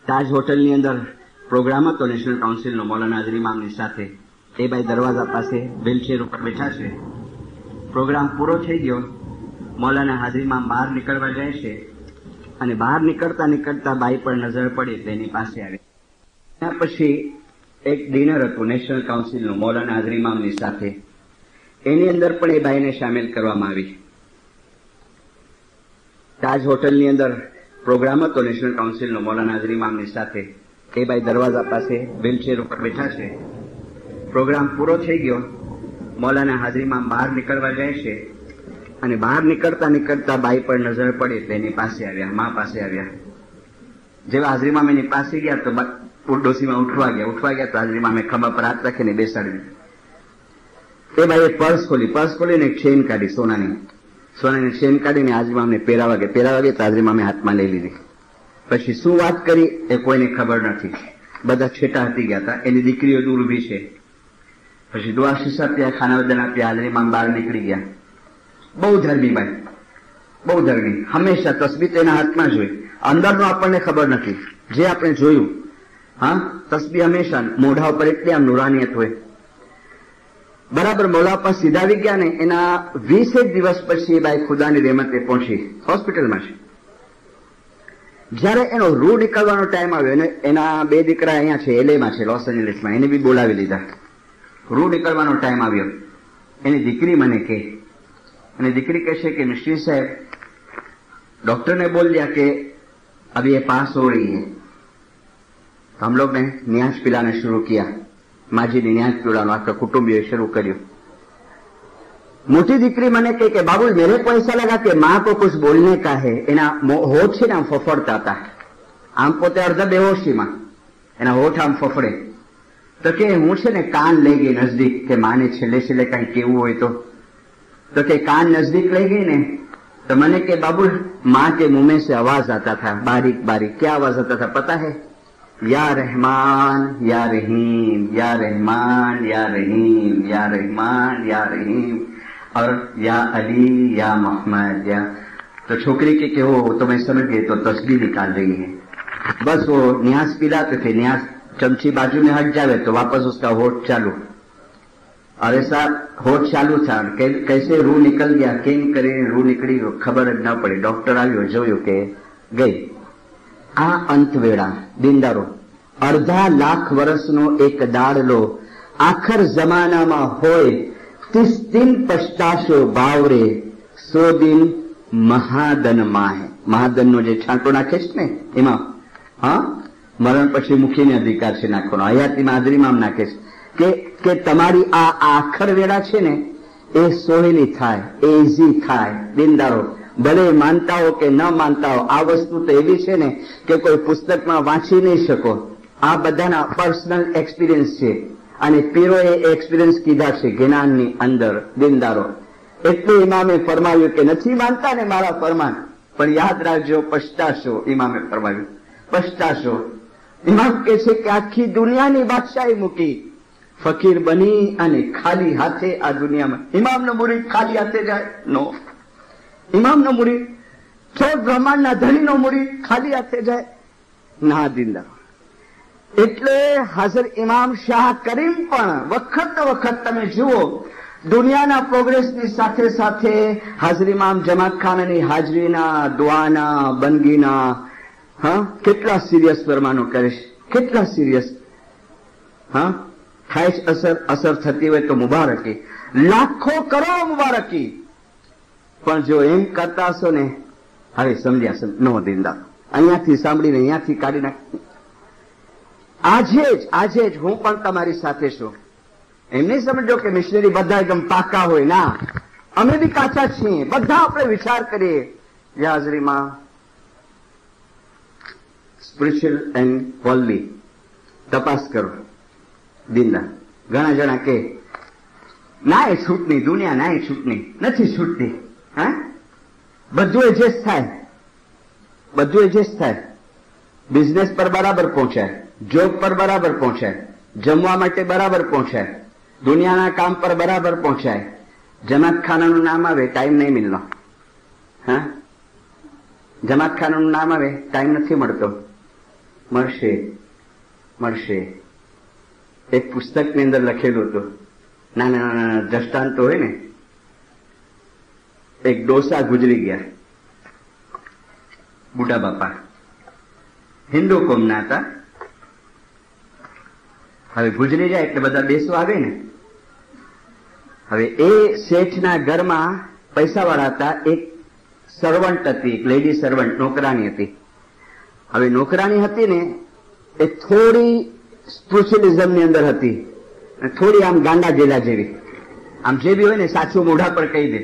તાજ હોટલની અંદર પ્રોગ્રામ હતો નેશનલ કાઉન્સિલનો મૌલાના હાજર ઇમામની સાથે. એ બાઈ દરવાજા પાસે વ્હીલચેર ઉપર બેઠા છે. પ્રોગ્રામ પૂરો થઈ ગયો. મૌલાના હાજર ઇમામ બહાર નીકળવા જાય છે અને બહાર નીકળતા બાઈ પર નજર પડી એટલે એની પાસે આવે. એના પછી એક ડિનર હતું નેશનલ કાઉન્સિલનું મૌલાના હાજર ઇમામની સાથે. એની અંદર પણ એ બાઈને સામેલ કરવામાં આવી. તાજ હોટલની અંદર પ્રોગ્રામ હતો નેશનલ કાઉન્સિલનો મૌલાના હાજર ઇમામની સાથે. એ બાઈ દરવાજા પાસે વ્હીલચેર ઉપર બેઠા છે. પ્રોગ્રામ પૂરો થઈ ગયો. મૌલાના હાજર ઇમામ બહાર નીકળવા જાય છે અને બહાર નીકળતા બાઈ પર નજર પડી એટલે એની પાસે આવ્યા, મા પાસે આવ્યા. જેવા હાજર ઇમામ એની પાસે ગયા તો ડોસીમાં ઉઠવા ગયા તો હાજર ઇમામે ખભા પર હાથ રાખીને બેસાડ્યું. એ બાઈએ પર્સ ખોલીને એક ચેન કાઢી, સોનાની ચેન કાઢીને હાજર ઇમામને પહેરાવા ગયા તો હાજર ઇમામે હાથમાં લઈ લીધી. પછી શું વાત કરી એ કોઈને ખબર નથી. બધા છેટા હટી ગયા હતા. એની દીકરીઓ દૂર ઉભી છે. પછી દુઆ શીશા આપ્યા, ખાનાવદન આપ્યા. હાજર ઇમામ બહાર નીકળી ગયા. બહુ ધર્મી બાઈ, બહુ ધર્મી. હંમેશા તસ્બીહ તેના હાથમાં જ હોય. અંદરનો આપણને ખબર નથી. જે આપણે જોયું, હા, તસ્બીહ હંમેશા મોઢા ઉપર એટલી આમ નુરાનિયત હોય. બરાબર મોડા પર સીધાવી ગયા ને એના 20 દિવસ પછી એ બાઈ ખુદાની રહેમતે પહોંચી હોસ્પિટલમાં છે. જયારે એનો રૂ નીકળવાનો ટાઈમ આવ્યો ને એના 2 દીકરા અહીંયા છે એલએમાં છે લોસ એન્જલિસમાં, એને બી બોલાવી લીધા. રૂ નીકળવાનો ટાઈમ આવ્યો. એની દીકરી મને કહે, અને દીકરી કહે છે કે મિસ્ટ્રી સાહેબ डॉक्टर ने बोल दिया कि अभी ये पास हो रही है. तो हम लोग ने न्यास पिलाना शुरू किया. माँ जी ने न्यास पिलाना आपका कुटुंबीय शुरू કર્યું. मोटी दीकरी मैंने कही कि बाबू मेरे को ऐसा लगा कि माँ को कुछ बोलने का है. एना होठ છે ને આમ ફફડતા હતા. આમ પોતે અર્ધ બેહોશીમાં એના હોઠ આમ ફફડે. તો કે હું છે ને કાન લઈ ગઈ નજદીક કે માને છેલ્લે છેલ્લે કઈ કેવું હોય તો કે કાન નજદીક લઈ गई ने तो मैंने के बाबू माँ के मुंह में से आवाज आता था बारीक बारीक. क्या आवाज आता था पता है? या रहमान या रहीम, या रहमान या रहीम, या रहमान या रहीम, और या अली या मोहम्मद या. तो छोकरी के वो तो मैं समझ गई तो तस्बीह निकाल रही है. बस वो न्यास पिलाते थे, न्यास चमची बाजू में हट जावे तो वापस उसका होठ चालू. और ऐसा होठ चालू था. कैसे रूह निकल गया, केम करे रूह निकली खबर ज न पड़ी. डॉक्टर આવ્યો જોયું કે ગઈ. આ અંતવેળા દિનદારો અડધા લાખ વર્ષનો એક દાડલો આખર જમાનામાં હોય 30 દિન પછતાશો બાવરે 100 દિન મહાદનમાં હે. મહાદનનો જે છાંટો નાખે છે ને એમાં મરણ પછી મુખીને અધિકાર છે નાખવાનો. હયાતીમાં હાજરીમાં નાખે છે કે તમારી આ આખર વેળા છે ને એ સોહેલી થાય, એ ઇઝી થાય. દિનદારો ભલે માનતા હો કે ન માનતા હો, આ વસ્તુ તો એવી છે ને કે કોઈ પુસ્તકમાં વાંચી નહીં શકો. આ બધાના પર્સનલ એક્સપિરિયન્સ છે અને પીરોએ એક્સપિરિયન્સ કીધા છે જ્ઞાનની અંદર. દિનદારો એટલે ઇમામે ફરમાવ્યું કે નથી માનતા ને મારા ફરમાન પણ યાદ રાખજો પછતાશો. ઇમામે ફરમાવ્યું પછતાશો. ઇમામ કહે છે કે આખી દુનિયાની બાદશાહી મૂકી, ફકીર બની અને ખાલી હાથે આ દુનિયામાં. ઇમામનો મુરીદ ખાલી હાથે જાય? નો. ઇમામનો મુરીદ, ચોર બ્રહ્માંડના ધણીનો મુરીદ ખાલી હાથે જાય? ના. દિનદાર એટલે હાજર ઇમામ શાહ કરીમ પણ વખત વખત તમે જુઓ દુનિયાના પ્રોગ્રેસની સાથે સાથે હાજર ઇમામ જમાત ખાનાની હાજરીના, દુઆના, બંદગીના કેટલા સિરિયસ ફરમાનો કરે છે, કેટલા સિરિયસ. થાય અસર થતી હોય તો મુબારકી, લાખો કરોડ મુબારકી. પણ જો એમ કરતા હશો ને હવે સમજ્યા નો દિનદાર. અહીંયાથી સાંભળીને અહીંયાથી કાઢી નાખ. આજે જ હું પણ તમારી સાથે છું. એમ નહીં સમજો કે મિશનરી બધા એકદમ પાકા હોય. ના, અમે બી કાચા છીએ. બધા આપણે વિચાર કરીએ. હાજરીમાં સ્પિરિચ્યુઅલ એન્ડ વર્લ્ડલી તપાસ કરો. દિનદાર ઘણા જણા કે નાય છૂટની દુનિયા, નાય છૂટની નથી છૂટતી. બધું એડજસ્ટ થાય, બધું એડજસ્ટ થાય. બિઝનેસ પર બરાબર પહોંચાય, જોબ પર બરાબર પહોંચાય, જમવા માટે બરાબર પહોંચાય, દુનિયાના કામ પર બરાબર પહોંચાય. જમાત ખાનાનું નામ આવે ટાઈમ નહીં મિલનો. જમાત ખાનાનું નામ આવે ટાઈમ નથી મળતો. મળશે મળશે. એક પુસ્તકની અંદર લખેલું હતું, નાના નાના દ્રષ્ટાંતો હોય ને. એક ડોસા ગુજરી ગયા, બુઢા બાપા, હિન્દુ કોમના હતા. હવે ગુજરી જાય એટલે બધા બેસવા આવે ને. હવે એ શેઠના ઘરમાં પૈસાવાળા હતા. એક સર્વન્ટ હતી, એક લેડી સર્વન્ટ, નોકરાણી હતી. હવે નોકરાણી હતી ને એ થોડી સ્પિરિચ્યુઅલિઝમની અંદર હતી, થોડી આમ ગાંડા જેલા જેવી. આમ જે બી હોય ને સાચું મોઢા પર કહી દે.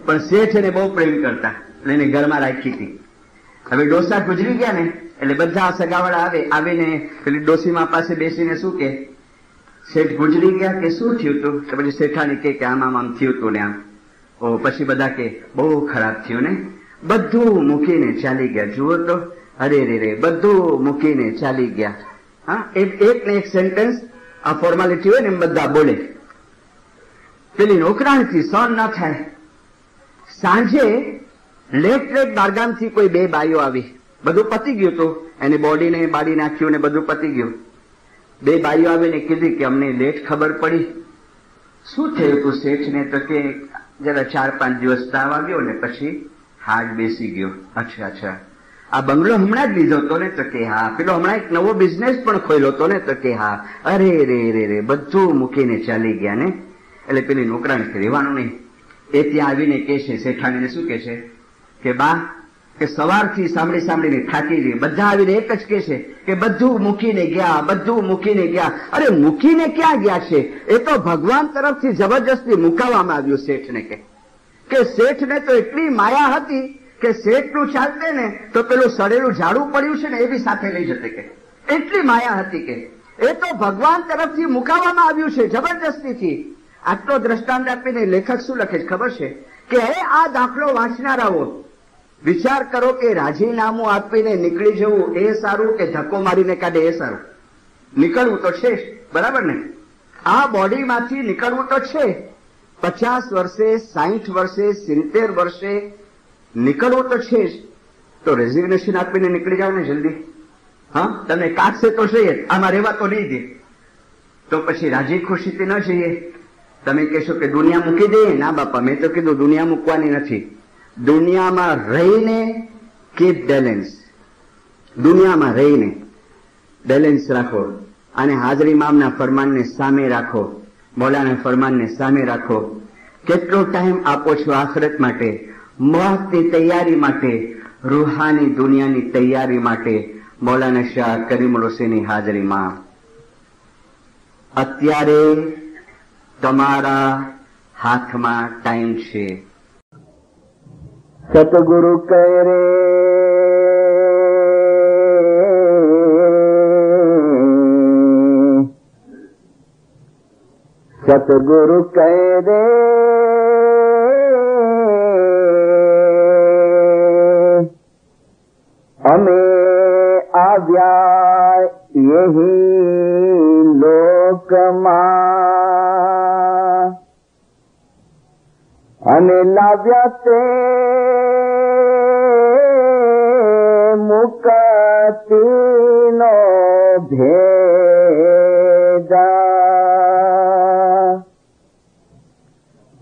પણ શેઠ એને બહુ પ્રેમ કરતા એટલે એને ઘરમાં રાખી હતી. હવે ડોસા ગુજરી ગયા ને એટલે બધા સગાવાળા આવીને પેલી ડોસીમા પાસે બેસીને શું કે, શેઠ ગુજરી ગયા કે શું થયું હતું? તો પછી શેઠાણી કે આમ આમ થયું હતું ને આમ. પછી બધા કે બહુ ખરાબ થયું ને, બધું મૂકીને ચાલી ગયા. જુઓ તો અરે રે બધું મૂકીને ચાલી ગયા. એક ને એક સેન્ટેન્સ આ ફોર્માલિટી હોય ને એમ બધા બોલે. પેલી નોકરાણીથી સહન ના થાય. સાંજે લેટ બારગામથી કોઈ 2 બાઈઓ આવી. બધું પતી ગયું હતું, એને બોડીને બાળી નાખ્યું ને બધું પતી ગયું. 2 બાઈઓ આવીને કીધી કે અમને લેટ ખબર પડી, શું થયું તું શેઠને? તો કે જરા 4-5 દિવસ તાવ આવ્યો ને પછી હાર્ટ બેસી ગયો. અચ્છા અચ્છા, આ બંગલો હમણાં જ લીધો હતો ને? તો કે હા. પેલો હમણાં એક નવો બિઝનેસ પણ ખોલ્યો હતો ને? તો કે હા. અરે રે રે રે, બધું મૂકીને ચાલી ગયા ને. એટલે પેલી નોકરાણી રહેવાનું નહીં. એ ત્યાં આવીને કે છે, શેઠાણીને શું કે છે કે બા, કે સવારથી સાંભળી સાંભળીને થાકી ગઈ. બધા આવીને એક જ કે છે કે બધું મૂકીને ગયા, બધું મૂકીને ગયા. અરે મૂકીને ક્યાં ગયા છે? એ તો ભગવાન તરફથી જબરજસ્તી મુકાવવામાં આવ્યું શેઠને. કે શેઠને તો એટલી માયા હતી કે શેઠનું ચાલતે ને તો પેલું સડેલું ઝાડું પડ્યું છે ને એ બી સાથે લઈ જતે. કે એટલી માયા હતી કે એ તો ભગવાન તરફથી મુકાવવામાં આવ્યું છે જબરજસ્તીથી. આટલો દ્રષ્ટાંત આપીને લેખક શું લખે છે ખબર છે? કે આ દાખલો વાંચનારાઓ વિચાર કરો કે રાજીનામું આપીને નીકળી જવું એ સારું કે ધક્કો મારીને કાઢે એ સારું? નીકળવું તો છે, બરાબર ને? આ બોડીમાંથી નીકળવું તો છે. 50 વર્ષે, 60 વર્ષે, 70 વર્ષે નીકળવું તો છે જ. તો રેઝિગ્નેશન આપીને નીકળી જાવ ને જલ્દી. હા, તમે કાઢશે તો જોઈએ, આમાં રહેવા તો નહીં દે. તો પછી રાજી ખુશીથી ન જઈએ. તમે કહેશો કે દુનિયા મૂકી દઈએ. ના બાપા, મેં તો કીધું દુનિયા મૂકવાની નથી. દુનિયામાં રહીને કીપ બેલેન્સ. દુનિયામાં રહીને બેલેન્સ રાખો અને હાજરી ઇમામના ફરમાનને સામે રાખો, મૌલાના ફરમાનને સામે રાખો. કેટલો ટાઈમ આપો છો આખરત માટે, મોતની તૈયારી માટે, રૂહાની દુનિયાની તૈયારી માટે? મૌલાના શાહ કરીમુલ હુસૈની હાજરીમાં અત્યારે તમારા હાથમાં ટાઈમ છે. સતગુરુ કહે રે સતગુરુ કહે રે અમે આવ્યા યહી લોકમાં અને લાવ્યા તે મુક્તિનો ભેદા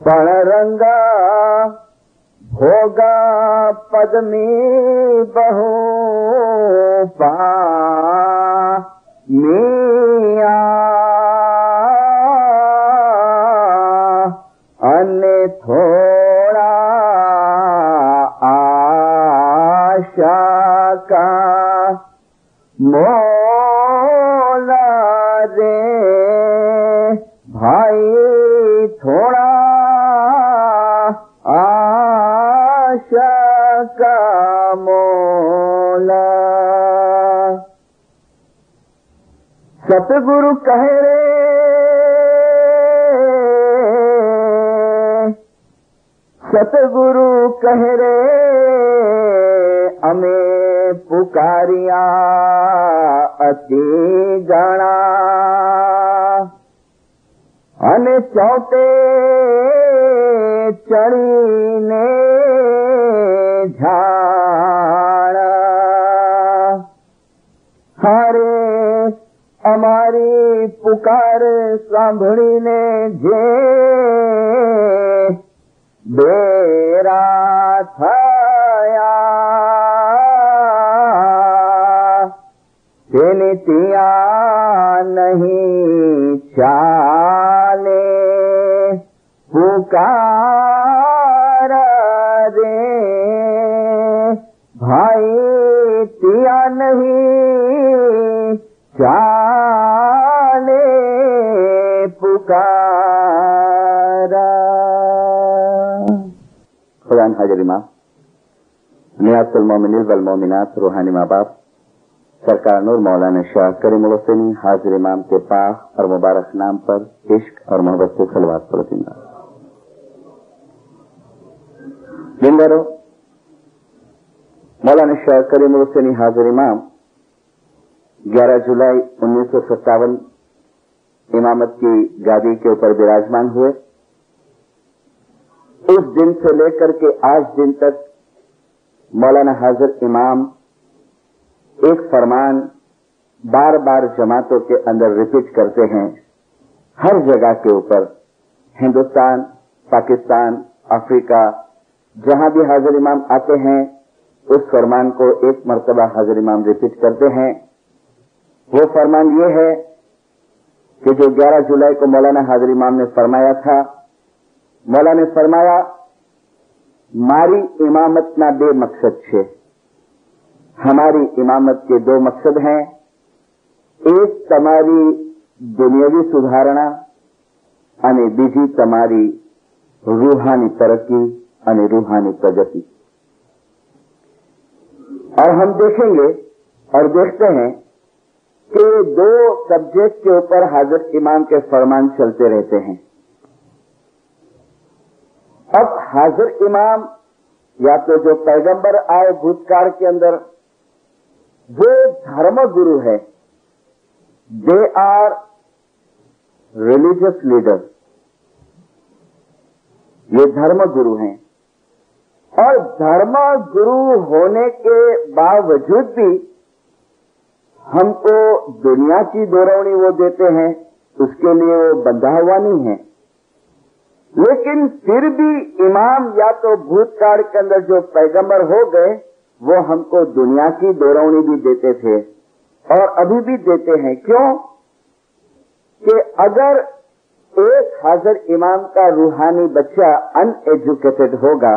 પણ રંગા ભોગા પદમી બહુ પામિયા અને થોડા આશા કા મોલા રે ભાઈ, થોડા આશા કા મોલા. સતગુરુ કહે રે સતગુરુ કહે રે અમે પુકાર્યા અતિ ગણા અને ચોટે ચડીને ઝાડા. હારે અમારી પુકાર સાંભળીને જે બેરા થયા તેની ત્યાં નહીં ચાલે પુકાર રે ભાઈ, ત્યાં નહીં ચાલે પુકાર. खुदान हाजिरी माँ नियातुल मोमिनीन वल मोमिनात रूहानी माँ बाप सरकार नूर मौलाना शाह करीमुल हुसैनी हाजिर इमाम के पाक और मुबारक नाम पर इश्क और मोहब्बत से सलवात पढ़ूंगा. जिंदारो मौलाना शाह करीमुल हुसैनी हाजिर इमाम 11 जुलाई 1957 इमामत की गादी के ऊपर विराजमान हुए. उस दिन से लेकर के आज दिन तक मौलाना हाजिर इमाम एक फरमान बार बार जमातों के अंदर रिपीट करते हैं हर जगह के ऊपर हिंदुस्तान, पाकिस्तान, अफ्रीका, जहां भी हाजिर इमाम आते हैं उस फरमान को एक मर्तबा हाजिर इमाम रिपीट करते हैं। वो फरमान ये है कि जो 11 जुलाई को मौलाना हाजिर इमाम ने फरमाया था, मौलाना ने फरमाया, मारी इमामत ना बे मकसद छे। हमारी इमामत के 2 मकसद हैं। एक तमारी दुनियावी सुधारणा અને બીજી તમારી रूहानी तरक्की અને रूहानी प्रगति। और हम देखेंगे और देखते हैं कि 2 सब्जेक्ट के ऊपर हाजिर इमाम के फरमान चलते रहते हैं। अब हाजिर इमाम या तो जो पैगंबर आए भूतकाल के अंदर, वो धर्म गुरु है। दे आर रिलीजियस लीडर, ये धर्म गुरु हैं। और धर्म गुरु होने के बावजूद भी हमको दुनिया की दौरवनी वो देते हैं, उसके लिए वो बंधा हुआ नहीं है। लेकिन फिर भी इमाम या तो भूतकाल के अंदर जो पैगंबर हो गए, वो हमको दुनिया की दौरवनी भी देते थे और अभी भी देते हैं। क्यों? कि अगर एक हाजिर इमाम का रूहानी बच्चा अनएजुकेटेड होगा,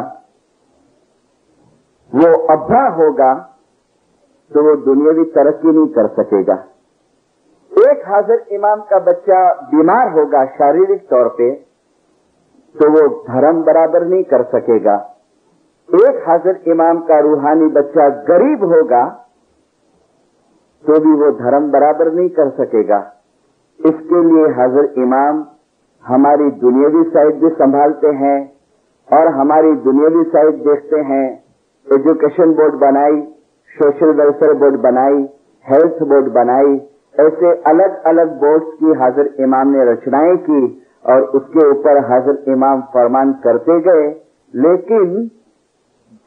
वो अभ्रा होगा, तो वो दुनियावी तरक्की नहीं कर सकेगा। एक हाजिर इमाम का बच्चा बीमार होगा शारीरिक तौर पे, तो वो धर्म बराबर नहीं कर सकेगा। एक हाजिर इमाम का रूहानी बच्चा गरीब होगा, तो भी वो धर्म बराबर नहीं कर सकेगा। इसके लिए हाजिर इमाम हमारी दुनियावी साइड भी संभालते हैं और हमारी दुनियावी साइड देखते हैं। एजुकेशन बोर्ड बनाई, सोशल वेलफेयर बोर्ड बनाई, हेल्थ बोर्ड बनाई, ऐसे अलग अलग बोर्ड्स की हाजिर इमाम ने रचनाएं की और उसके ऊपर हाजिर इमाम फरमान करते गए। लेकिन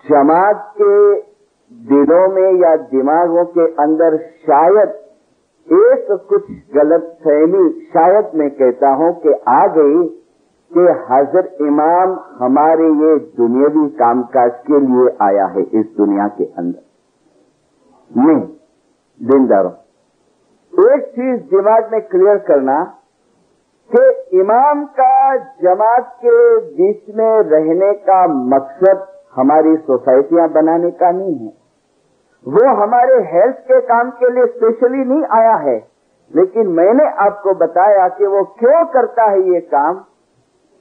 जमात के दिलों में या दिमागों के अंदर शायद एक कुछ गलत फहमी, शायद मैं कहता हूं कि आ गई कि हाजिर इमाम हमारे ये दुनियावी कामकाज के लिए आया है इस दुनिया के अंदर। नहीं, दीनदारों, एक चीज दिमाग में क्लियर करना कि इमाम का जमात के बीच में रहने का मकसद हमारी सोसाइटियां बनाने का नहीं है। वो हमारे हेल्थ के काम के लिए स्पेशली नहीं आया है। लेकिन मैंने आपको बताया कि वो क्यों करता है ये काम,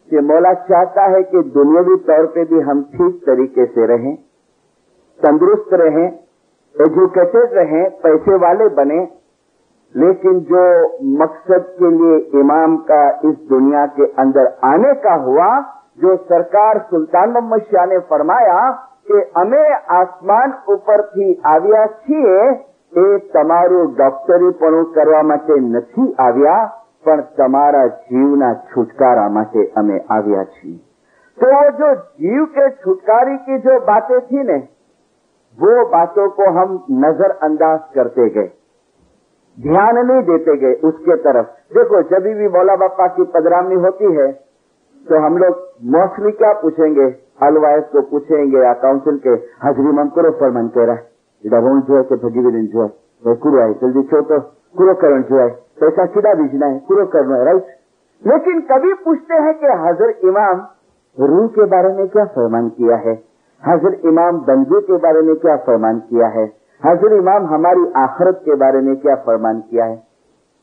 कि मौला चाहता है कि दुनियावी तौर पे भी हम ठीक तरीके से रहें, तंदुरुस्त रहें, एजुकेटेड रहें, पैसे वाले बने। लेकिन जो मकसद के लिए इमाम का इस दुनिया के अंदर आने का हुआ, जो सरकार सुल्तान मोहम्मद शाह ने फरमाया कि અમે આસમાન ઉપરથી આવ્યા છીએ, એ તમારું ડોક્ટરીપણું કરવા માટે નથી આવ્યા, પણ તમારા જીવના છુટકારા માટે અમે આવ્યા છીએ। तो जो जीव के छुटकारे की जो बातें थी ने, वो बातों को हम नजरअंदाज करते गए, ध्यान नहीं देते गए उसके तरफ। देखो, जब भी मौला बापा की पदरामनी होती है तो हम लोग मोस्टली क्या पूछेंगे, अलवाइस को पूछेंगे या काउंसिल के, हाजिर इमाम करो फरमान कह रहा है, डबोन जो है कि भगीविन जो है कुरो है, जल्दी छो तो कुरो करण जो है, पैसा किदा बीजना है, कुरो करना है, राइट। लेकिन कभी पूछते हैं कि हाजिर इमाम रूह के बारे में क्या फरमान किया है, हाजिर इमाम बंदगी के बारे में क्या फरमान किया है, हाजिर इमाम हमारी आखिरत के बारे में क्या फरमान किया है।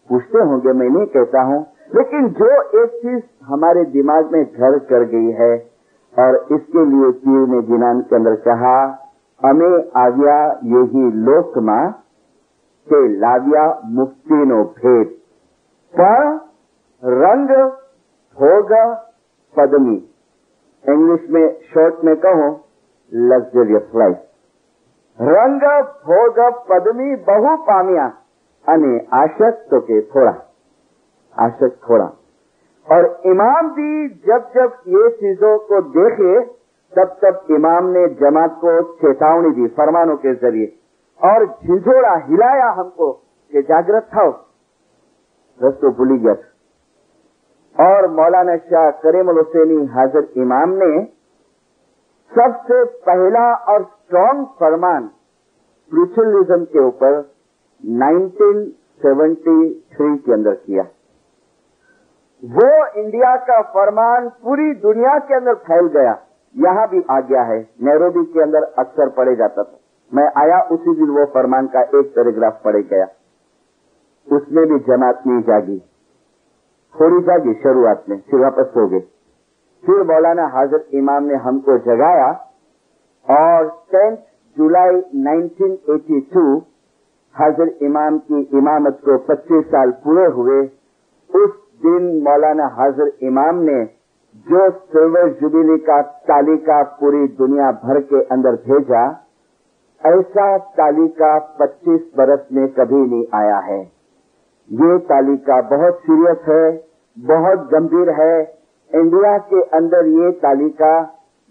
पूछते होंगे, मैं नहीं कहता हूं, लेकिन जो एक चीज हमारे दिमाग में घर कर गई है, और इसके लिए पीर ने जिनान के अंदर कहा, हमें आव्या यही लोकमा के लाव्या मुक्ति नो भेद, पर रंग भोग पदमी, इंग्लिश में शॉर्ट में कहो लग्जरियस लाइफ। रंग भोग पदमी बहु पामिया अने आशक तो के थोड़ा, आशक थोड़ा। और इमाम भी जब जब ये चीजों को देखे, तब तब इमाम ने जमात को चेतावनी दी फरमानों के जरिए, और झिझोड़ा हिलाया हमको कि जागृत था, रस्तो भूली गया। और मौलाना शाह करीमुल हुसैनी हाजिर इमाम ने सबसे पहला और स्ट्रॉन्ग फरमान स्पिरिचुअलिज्म के ऊपर 1973 के अंदर किया। वो इंडिया का फरमान पूरी दुनिया के अंदर फैल गया, यहां भी आ गया है। नैरोबी के अंदर अक्सर पढ़े जाता था। मैं आया उसी दिन वो फरमान का एक पैराग्राफ पढ़े गया। उसमें भी जमात नहीं जागी, थोड़ी जागी शुरुआत में, फिर वापस हो गए। फिर मौलाना हाजिर इमाम ने हमको जगाया और 10 जुलाई 1982 हाजिर इमाम की इमामत को 25 साल पूरे हुए। उस दिन मौलाना हाजिर इमाम ने जो सिल्वर जुबिली का तालिका पूरी दुनिया भर के अंदर भेजा, ऐसा तालिका 25 बरस में कभी नहीं आया है। ये तालिका बहुत सीरियस है, बहुत गंभीर है। इंडिया के अंदर ये तालिका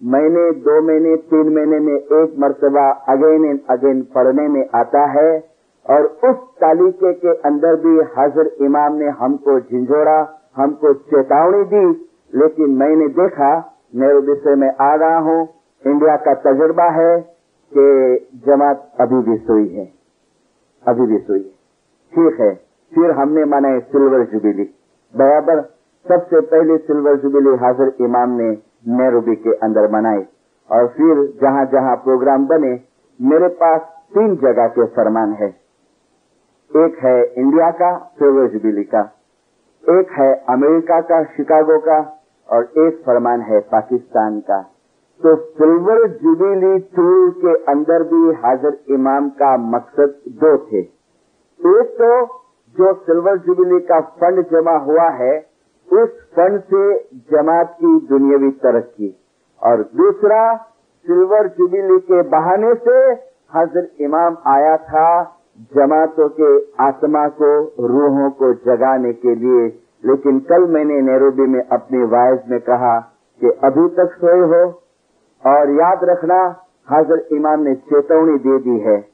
महीने, 2 महीने, 3 महीने में एक मर्तबा अगेन एंड अगेन पढ़ने में आता है। और उस तालिके के अंदर भी हाजिर इमाम ने हमको झिंझोड़ा, हमको चेतावनी दी। लेकिन मैंने देखा, नैरोबी से मैं आ रहा हूं, इंडिया का तजुर्बा है कि जमात अभी भी सोई है, अभी भी सोई है। ठीक है, फिर हमने मनाए सिल्वर जुबिली। बराबर सबसे पहले सिल्वर जुबिली हाजिर इमाम ने नैरोबी के अंदर मनाई। और फिर जहां जहां प्रोग्राम बने, मेरे पास 3 जगह के फरमान है। एक है इंडिया का सिल्वर जुबिली का, एक है अमेरिका का शिकागो का, और एक फरमान है पाकिस्तान का। तो सिल्वर जुबिली टूर के अंदर भी हाजिर इमाम का मकसद 2 थे। एक तो जो सिल्वर जुबिली का फंड जमा हुआ है, उस फंड से जमात की दुनियावी तरक्की, और दूसरा सिल्वर जुबिली के बहाने से हाजिर इमाम आया था जमातों के आत्मा को, रूहों को जगाने के लिए। लेकिन कल मैंने नैरोबी में अपनी वाइज में कहा कि अभी तक सोए हो, और याद रखना हाजिर इमाम ने चेतावनी दे दी है।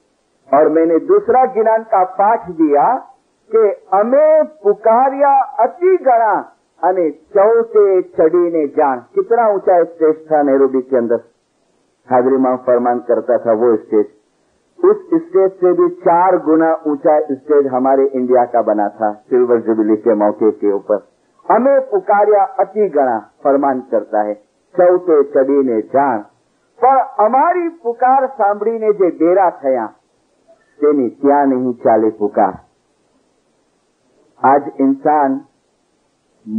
और मैंने दूसरा गिनान का पाठ दिया कि अमे पुकारिया अति गणा अने चौथे चढ़ी ने जान। कितना ऊंचा स्टेज था नैरोबी के अंदर, हाजिर इमाम फरमान करता था वो स्टेज। उस स्टेज से भी 4 गुना ऊंचा स्टेज हमारे इंडिया का बना था सिल्वर जुबिली के मौके के ऊपर। हमें पुकारिया अति गणा फरमान करता है, चौथे चढ़ी ने जान। पर हमारी पुकार सांभळीने जे डेरा थया तेनी त्या नहीं चाले पुकार। आज इंसान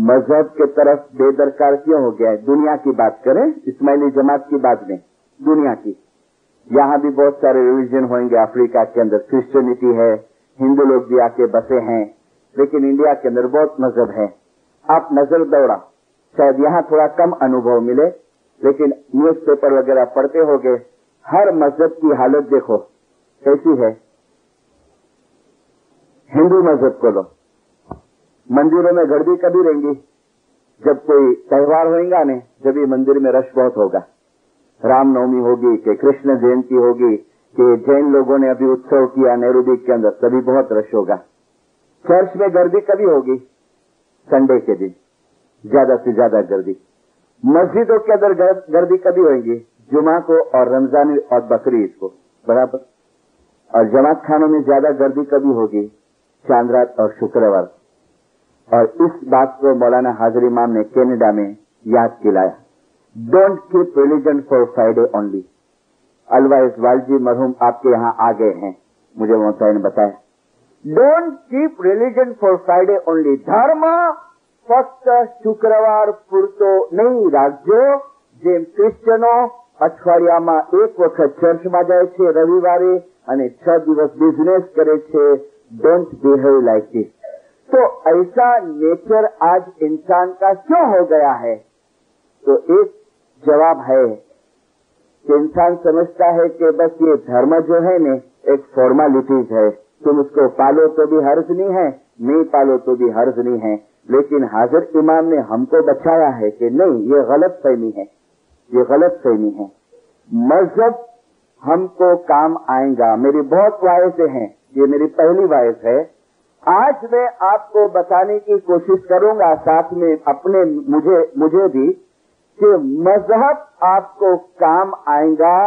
मजहब के तरफ बेदरकार क्यों हो गया है? दुनिया की बात करें, इस्माइली जमात की बात नहीं, दुनिया की। यहाँ भी बहुत सारे रिलीजन होंगे। अफ्रीका के अंदर क्रिश्चियनिटी है, हिंदू लोग भी आके बसे हैं, लेकिन इंडिया के अंदर बहुत मजहब है। आप नजर दौड़ा, शायद यहाँ थोड़ा कम अनुभव मिले, लेकिन न्यूज़पेपर वगैरह पढ़ते होंगे, हर मजहब की हालत देखो कैसी है। हिंदू मजहब को लो, मंदिरों में गर्दी कभी रहेंगी, जब कोई त्योहार होगा ने, जब भी मंदिर में रश बहुत होगा। रामनवमी होगी कि कृष्ण जयंती होगी कि जैन लोगों ने अभी उत्सव किया नैरोबी के अंदर, तभी बहुत रश होगा। चर्च में गर्दी कभी होगी, संडे के दिन ज्यादा से ज्यादा गर्दी। मस्जिदों के अंदर गर्दी कभी होगी, जुमा को और रमजान और बकरीद को, बराबर। और जमात खानों में ज्यादा गर्दी कभी होगी, चांद रात और शुक्रवार। और इस बात को मौलाना हाजिर इमाम ने कनाडा में याद दिलाया। Don't keep religion for Friday only. अलवा इकबाल जी मरहूम आपके यहाँ आ गए हैं, मुझे मोहता ने बताया। Don't keep religion for Friday only. धर्म फक्त शुक्रवार પૂરતો નહીં રાખજો। જેમ ક્રિશ્ચનો અઠવાડિયામાં એક વખત ચર્ચમાં જાય છે રવિવારે અને 6 દિવસ બિઝનેસ કરે છે, ડોન્ટ બિહેવ લાइक दिस। तो ऐसा नेचर आज इंसान का क्यों हो गया है? तो एक जवाब है कि इंसान समझता है कि बस ये धर्म जो है ने एक फॉर्मेलिटीज है, तुम उसको पालो तो भी हर्ज नहीं है, नहीं पालो तो भी हर्ज नहीं है। लेकिन हाजिर इमाम ने हमको बचाया है कि नहीं, ये गलत फहमी है, ये गलत फहमी है। मजहब हमको काम आएगा। मेरी बहुत वायसें हैं, ये मेरी पहली वायस है। आज मैं आपको बताने की कोशिश करूंगा, साथ में अपने मुझे भी, कि मजहब आपको काम आएगा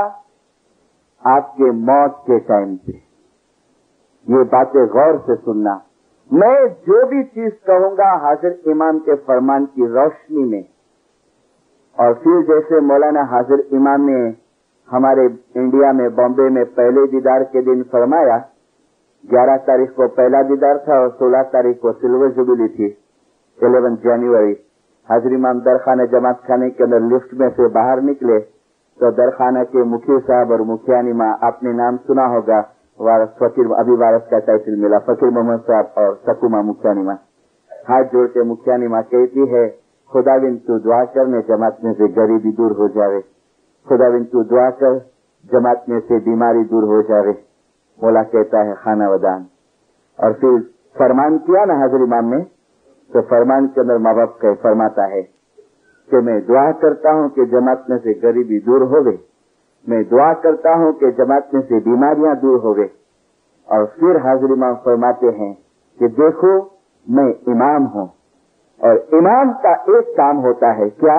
आपके मौत के टाइम पे। ये बातें गौर से सुनना। मैं जो भी चीज कहूंगा हाजिर इमाम के फरमान की रोशनी में, और फिर जैसे मौलाना हाजिर इमाम ने हमारे इंडिया में बॉम्बे में पहले दीदार के दिन फरमाया, 11 तारीख को पहला दीदार था और 16 तारीख को सिल्वर जुबिली थी, 11 जनवरी। हाजिर इमाम दरखाना जमात खाने के अंदर लिफ्ट में से बाहर निकले तो दरखाना के मुखी साहब और मुखियानिमा, आपने नाम सुना होगा, वारस फकीर, अभी वारस का टाइटल मिला, फकीर मोहम्मद साहब और सकुमा मुखियानिमा। हाथ जोड़ के मुखियानिमा कहती है, खुदाविंद तू दुआ कर ने जमात में से गरीबी दूर हो जावे, खुदाविंद तू दुआ कर जमात में से बीमारी दूर हो जावे। मौला कहता है खाना वदान। और फिर फरमान किया ना हाजिर इमाम ने, तो फरमान के अंदर माँ बाप कह फरमाता है कि मैं दुआ करता हूँ कि जमात में से गरीबी दूर होवे, मैं दुआ करता हूँ कि जमात में से बीमारियां दूर होवे। और फिर हाजिर इमाम फरमाते हैं कि देखो मैं इमाम हूँ, और इमाम का एक काम होता है क्या?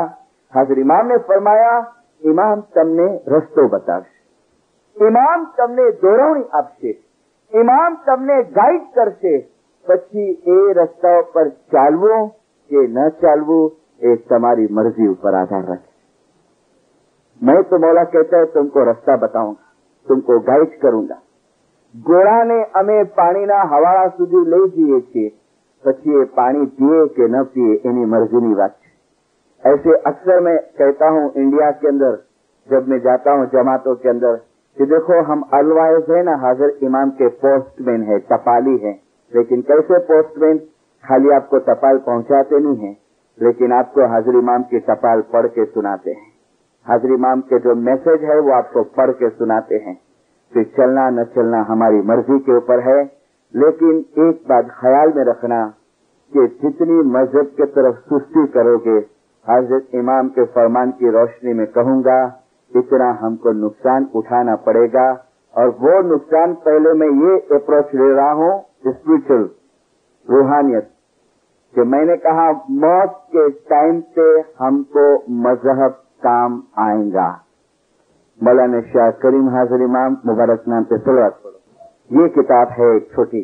हाजिर इमाम ने फरमाया, इमाम तमने रस्तो बतावशे, इमाम तमने दोरवणी आपशे, इमाम तमने गाइड करशे, પછી એ રસ્તા પર ચાલવું કે ન ચાલવું એ તમારી મરજી ઉપર આધાર રાખે। मैं तो मौला कहता है तुमको रास्ता बताऊंगा, तुमको गाइड करूंगा। घोड़ा ने अमे पानीना हवाड़ा सुधी लई जईए छीए, પછી એ पानी पिए के न पिए एनी मर्जीनी बात है। ऐसे अक्सर मैं कहता हूँ इंडिया के अंदर, जब मैं जाता हूँ जमातों के अंदर, कि देखो हम अलवाइज है ना, हाजिर इमाम के पोस्टमैन है, टपाली है, लेकिन कैसे पोस्टमैन? खाली आपको टपाल पहुंचाते नहीं है, लेकिन आपको हाजिर इमाम की टपाल पढ़ के सुनाते हैं। हाजिर इमाम के जो मैसेज है वो आपको पढ़ के सुनाते हैं। फिर चलना न चलना हमारी मर्जी के ऊपर है, लेकिन एक बात ख्याल में रखना कि जितनी मजहब के तरफ सुस्ती करोगे, हाजिर इमाम के फरमान की रोशनी में कहूंगा, इतना हमको नुकसान उठाना पड़ेगा। और वो नुकसान पहले मैं ये अप्रोच ले रहा हूँ स्पिरिचुअल रूहानियत, कि मैंने कहा मौत के टाइम पे हमको मजहब काम आएगा। मौलाना शाह करीम हाजिर इमाम मुबारक नाम पे सलवात पढ़ो। ये किताब है एक छोटी,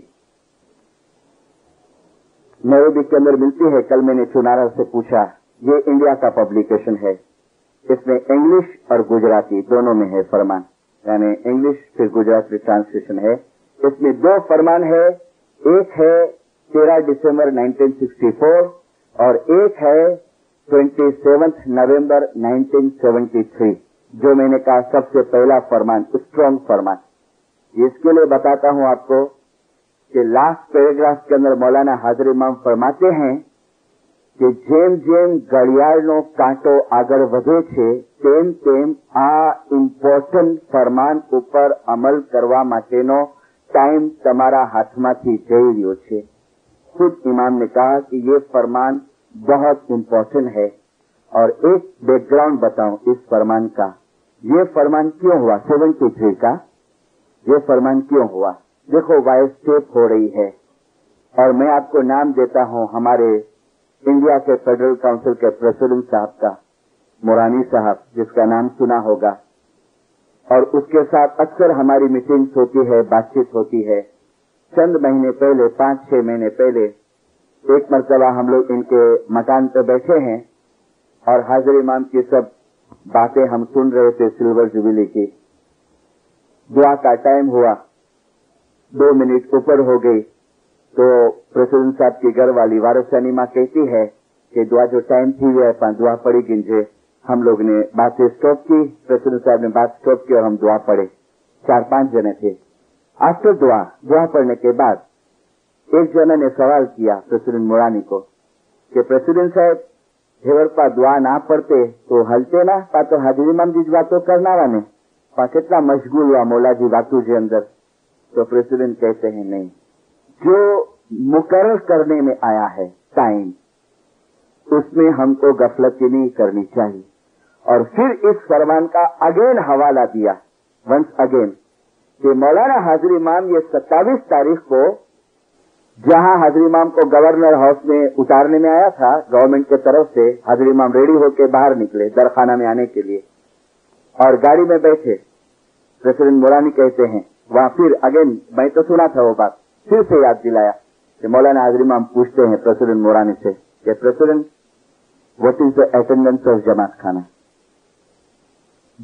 नैरोबी के अंदर मिलती है। कल मैंने चुनारा से पूछा, ये इंडिया का पब्लिकेशन है, इसमें इंग्लिश और गुजराती दोनों में है फरमान, यानी इंग्लिश फिर गुजराती ट्रांसलेशन है। इसमें 2 फरमान है, एक है 13 दिसंबर 1964 और एक है 27 नवंबर 1973, जो मैंने कहा सबसे पहला फरमान, स्ट्रॉन्ग फरमान। इसके लिए बताता हूं आपको कि लास्ट पैराग्राफ के अंदर मौलाना हाजिर इमाम फरमाते हैं कि जेम जेम घड़ियाळनो कांटो आगळ વધે છે તેમ તેમ આ ઇમ્પોર્ટન્ટ ફરમાન ઉપર અમલ કરવા માટેનો टाइम તમારા હાથમાંથી જઈ રહ્યો છે। खुद इमाम ने कहा कि ये फरमान बहुत इम्पोर्टेंट है। और एक बैकग्राउंड बताऊं इस फरमान का, ये फरमान क्यों हुआ 73 का, ये फरमान क्यों हुआ? देखो वॉइस टेप हो रही है, और मैं आपको नाम देता हूं हमारे इंडिया के फेडरल काउंसिल के प्रेसिडेंट साहब का, मोरानी साहब, जिसका नाम सुना होगा, और उसके साथ अक्सर हमारी मीटिंग्स होती है, बातचीत होती है। चंद महीने पहले, 5-6 महीने पहले एक मरतबा हम लोग इनके मकान पर बैठे हैं और हाजिर इमाम की सब बातें हम सुन रहे थे सिल्वर जुबिली की। दुआ का टाइम हुआ, 2 मिनट ऊपर हो गई तो प्रेसिडेंट साहब की घर वाली वारसानी माँ कहती है कि दुआ जो टाइम थी वह दुआ पड़ी गिंजे। हम लोग ने बातें स्टॉप की, प्रेसिडेंट साहब ने बात स्टॉप की और हम दुआ पढ़े। 4-5 जने थे। आफ्टर दुआ पढ़ने के बाद एक जना ने सवाल किया प्रेसिडेंट मोरानी को कि प्रेसिडेंट साहब हेवर पर दुआ ना पढ़ते तो हलते ना पा, तो हाजिर इमाम जी बातों करना वाने पा, कितना मशगूल हुआ मौला जी बातों के अंदर। तो प्रेसिडेंट कहते हैं नहीं, जो मुकर्रर करने में आया है टाइम, उसमें हमको गफलत नहीं करनी चाहिए। और फिर इस फरमान का अगेन हवाला दिया, वंस अगेन, कि मौलाना हाजिर इमाम ये 27 तारीख को जहां हाजिर इमाम को गवर्नर हाउस में उतारने में आया था गवर्नमेंट की तरफ से, हाजिर इमाम रेडी होकर बाहर निकले दरखाना में आने के लिए और गाड़ी में बैठे। प्रेसिडेंट मोरानी कहते हैं वहां फिर अगेन, मैं तो सुना था वो बात, फिर से याद दिलाया कि मौलाना हाजिर इमाम पूछते हैं प्रेसिडेंट मोरानी से कि president what is the attendance of जमात खाना,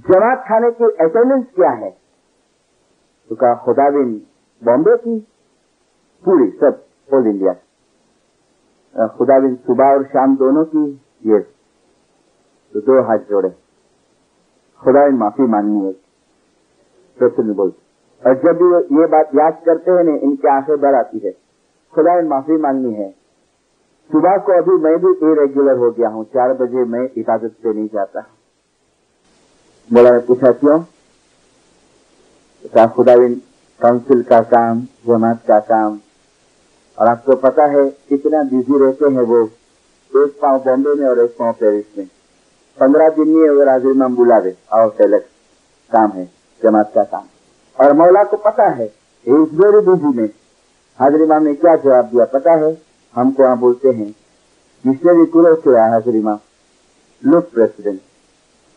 जमात खाने की अटेंडेंस क्या है? तो कहा खुदाविन बॉम्बे की पूरी सब ऑल इंडिया, खुदाविन सुबह और शाम दोनों की, ये तो दो हाथ जोड़े, खुदाविन माफी मांगनी है। प्रेसिडेंट बोलते, और जब भी ये बात याद करते हैं ना इनकी आंखें भर आती है, खुदाविन माफी मांगनी है। सुबह को अभी मैं भी इरेगुलर हो गया हूं, 4 बजे मैं इबादत पे नहीं जाता। बोला, पूछा क्यों? कहा खुदाविन काउंसिल का काम, जमात का काम, और आपको पता है कितना बिजी रहते हैं वो, एक पांव बॉम्बे में और एक पांव पेरिस में, 15 दिन में अगर हाजिर इमाम बुला दे, आओ सेलेक्ट, काम है जमात का काम। और मौला को पता है इस वेरी बिजी में हाजिर इमाम ने क्या जवाब दिया पता है? हमको यहाँ बोलते हैं मिशनरी टूर से आया हाजिर इमाम, लुक प्रेसिडेंट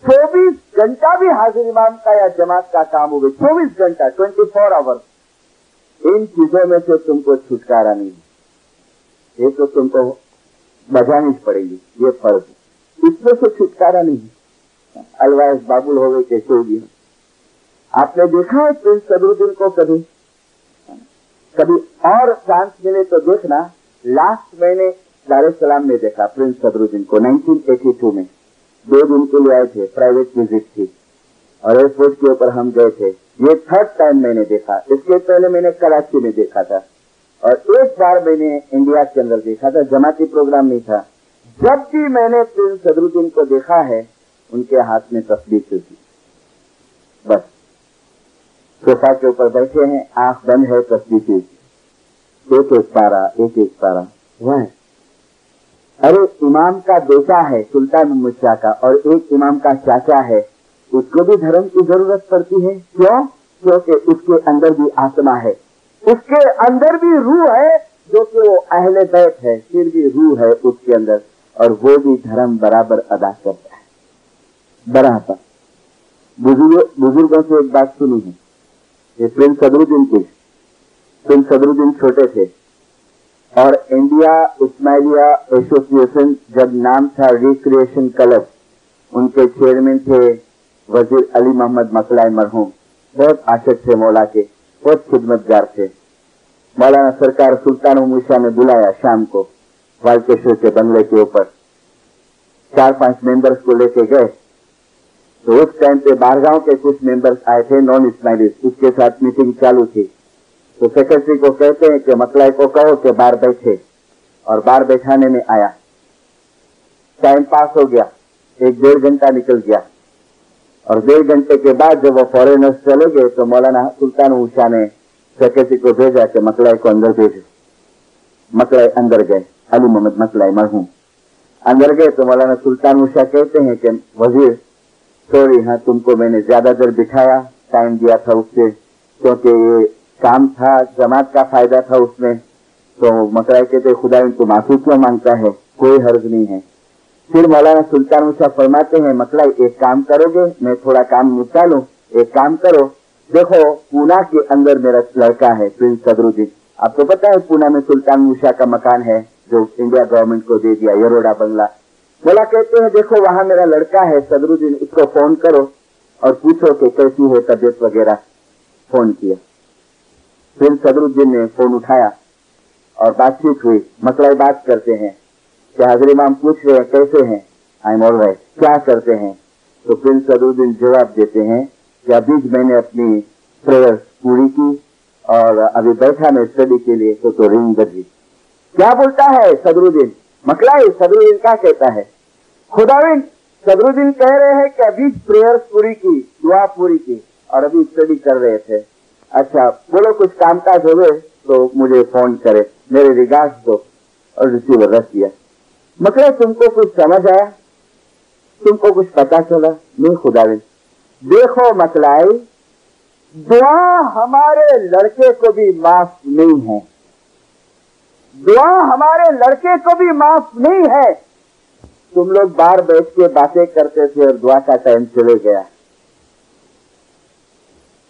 24 घंटा भी हाजिर इमाम का या जमात का काम हो गए, 24 घंटा 24 आवर, इन चीजों में से तुमको छुटकारा नहीं, ये तो तुमको बजानी पड़ेगी, ये फर्ज, इसमें से छुटकारा नहीं। अलवाइस बाबुल हो गए कैसे होगी? आपने देखा है प्रिंस सदरुद्दीन को कभी और चांस मिले तो देखना। लास्ट मैंने दार एस सलाम में देखा प्रिंस सदरुद्दीन को 1982 में, 2 दिन के लिए आए थे, प्राइवेट विजिट थी और एयरपोर्ट के ऊपर हम गए थे। ये 3rd टाइम मैंने देखा, इसके पहले मैंने कराची में देखा था और एक बार मैंने इंडिया के अंदर देखा था, जमाती प्रोग्राम नहीं था। जब भी मैंने प्रिंस सदरुद्दीन को देखा है उनके हाथ में तस्बीह थी, बस सोफा के ऊपर बैठे हैं, आंख बंद है, तस्बीह थी, एक एक पारा वह। अरे इमाम का बेटा है सुल्तान मुर्शिद का और एक इमाम का चाचा है, उसको भी धर्म की जरूरत पड़ती है। क्यों? क्योंकि उसके अंदर भी आत्मा है, उसके अंदर भी रूह है, जो कि वो अहले बैत है, फिर भी रूह है उसके अंदर, और वो भी धर्म बराबर अदा करता है, बराबर। बुजुर्गों से एक बात सुनी है, ये प्रिंस सदरुद्दीन की, प्रिंस सदरुद्दीन छोटे थे और इंडिया इस्माइलिया एसोसिएशन जब नाम था रिक्रिएशन क्लब, उनके चेयरमैन थे वजीर अली मोहम्मद मकलाई मरहूम, बहुत आशिक थे मौला के, बहुत खिदमतगार थे। मौलाना सरकार सुल्तान मूसा ने बुलाया शाम को वालकेश्वर के बंगले के ऊपर, 4-5 मेंबर्स को लेके गए। तो उस टाइम पे बारगांव के कुछ मेंबर्स आए थे, नॉन इस्माइलीज, उसके साथ मीटिंग चालू थी। तो सेक्रेटरी को कहते हैं कि मकलाई को कहो कि बाहर बैठे, और बाहर बैठाने में आया। टाइम पास हो गया, 1-1.5 घंटा निकल गया और 1.5 घंटे के बाद जब वो फॉरेनर्स चले गए तो मौलाना सुल्तान मूसा ने सेक्रेटरी को भेजा कि मकलाई को अंदर भेजो। मकलाई अंदर गए, अली मोहम्मद मकलाई मरहूम अंदर गए तो मौलाना सुल्तान मूसा कहते हैं कि वजीर सॉरी, हाँ तुमको मैंने ज्यादा देर बिठाया, टाइम दिया था उससे, क्योंकि ये काम था, जमात का फायदा था उसमें। तो मकलाई कहते खुदा इनको माफी क्यों मांगता है, कोई हर्ज नहीं है। फिर मौलाना सुल्तान मूसा फरमाते हैं मकलाई एक काम करोगे, मैं थोड़ा काम निपटा लूं, एक काम करो, देखो पूना के अंदर मेरा लड़का है प्रिंस सदरुद्दीन, आपको पता है पूना में सुल्तान मूसा का मकान है जो इंडिया गवर्नमेंट को दे दिया, यरोड़ा बंगला। मौला कहते हैं देखो वहां मेरा लड़का है सदरुद्दीन, उसको फोन करो और पूछो कि कैसी है तबियत वगैरह। फोन किया, प्रिंस सदरुद्दीन ने फोन उठाया और बातचीत हुई। मकलाई बात करते हैं कि हाजिर इमाम पूछ रहे हैं कैसे हैं, आई एम ऑलराइट, क्या करते हैं? तो प्रिंस सदरुद्दीन जवाब देते हैं कि अभी मैंने अपनी प्रेयर पूरी की और अभी बैठा मैं स्टडी के लिए, तो रिंग बजी। क्या बोलता है सदरुद्दीन? मकलाई सदरुद्दीन क्या कहता है? खुदाविन सदरुद्दीन कह रहे हैं कि अभी प्रेयर पूरी की, दुआ पूरी की और अभी स्टडी कर रहे थे। अच्छा बोलो कुछ कामकाज हो गए तो मुझे फोन करे, मेरे रिगार्ड्स दो, और रिसीवर रख दिया। मकलाई तुमको कुछ समझ आया, तुमको कुछ पता चला? नहीं खुदाविन। देखो मकलाई, दुआ हमारे लड़के को भी माफ नहीं है, दुआ हमारे लड़के को भी माफ नहीं है। तुम लोग बाहर बैठ के बातें करते थे और दुआ का टाइम चले गया।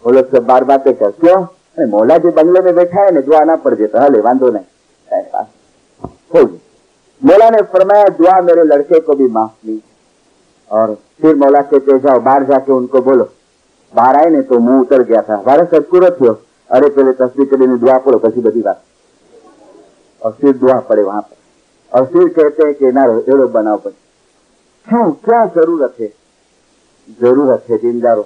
वो लोग सब बार बातें कर, क्यों? मौला जी बंगले में बैठा है, दुआ ना पड़ जाता, हले वांधो नहीं, ऐसा हो गया। मौला ने फरमाया दुआ मेरे लड़के को भी माफ नहीं। और फिर मौला कहते जाओ बाहर जाके उनको बोलो। बाहर आए ने तो मुंह उतर गया था, बारे सचकुरो थयो, अरे पहले तस्वीर કરીને दुआ पढ़ो પછી બધી વાત, और फिर दुआ पड़े वहां पर, और फिर कहते हैं कि ना एड़ो बनाओ पर। क्यों? क्या जरूरत है? जरूरत है दीनदारों,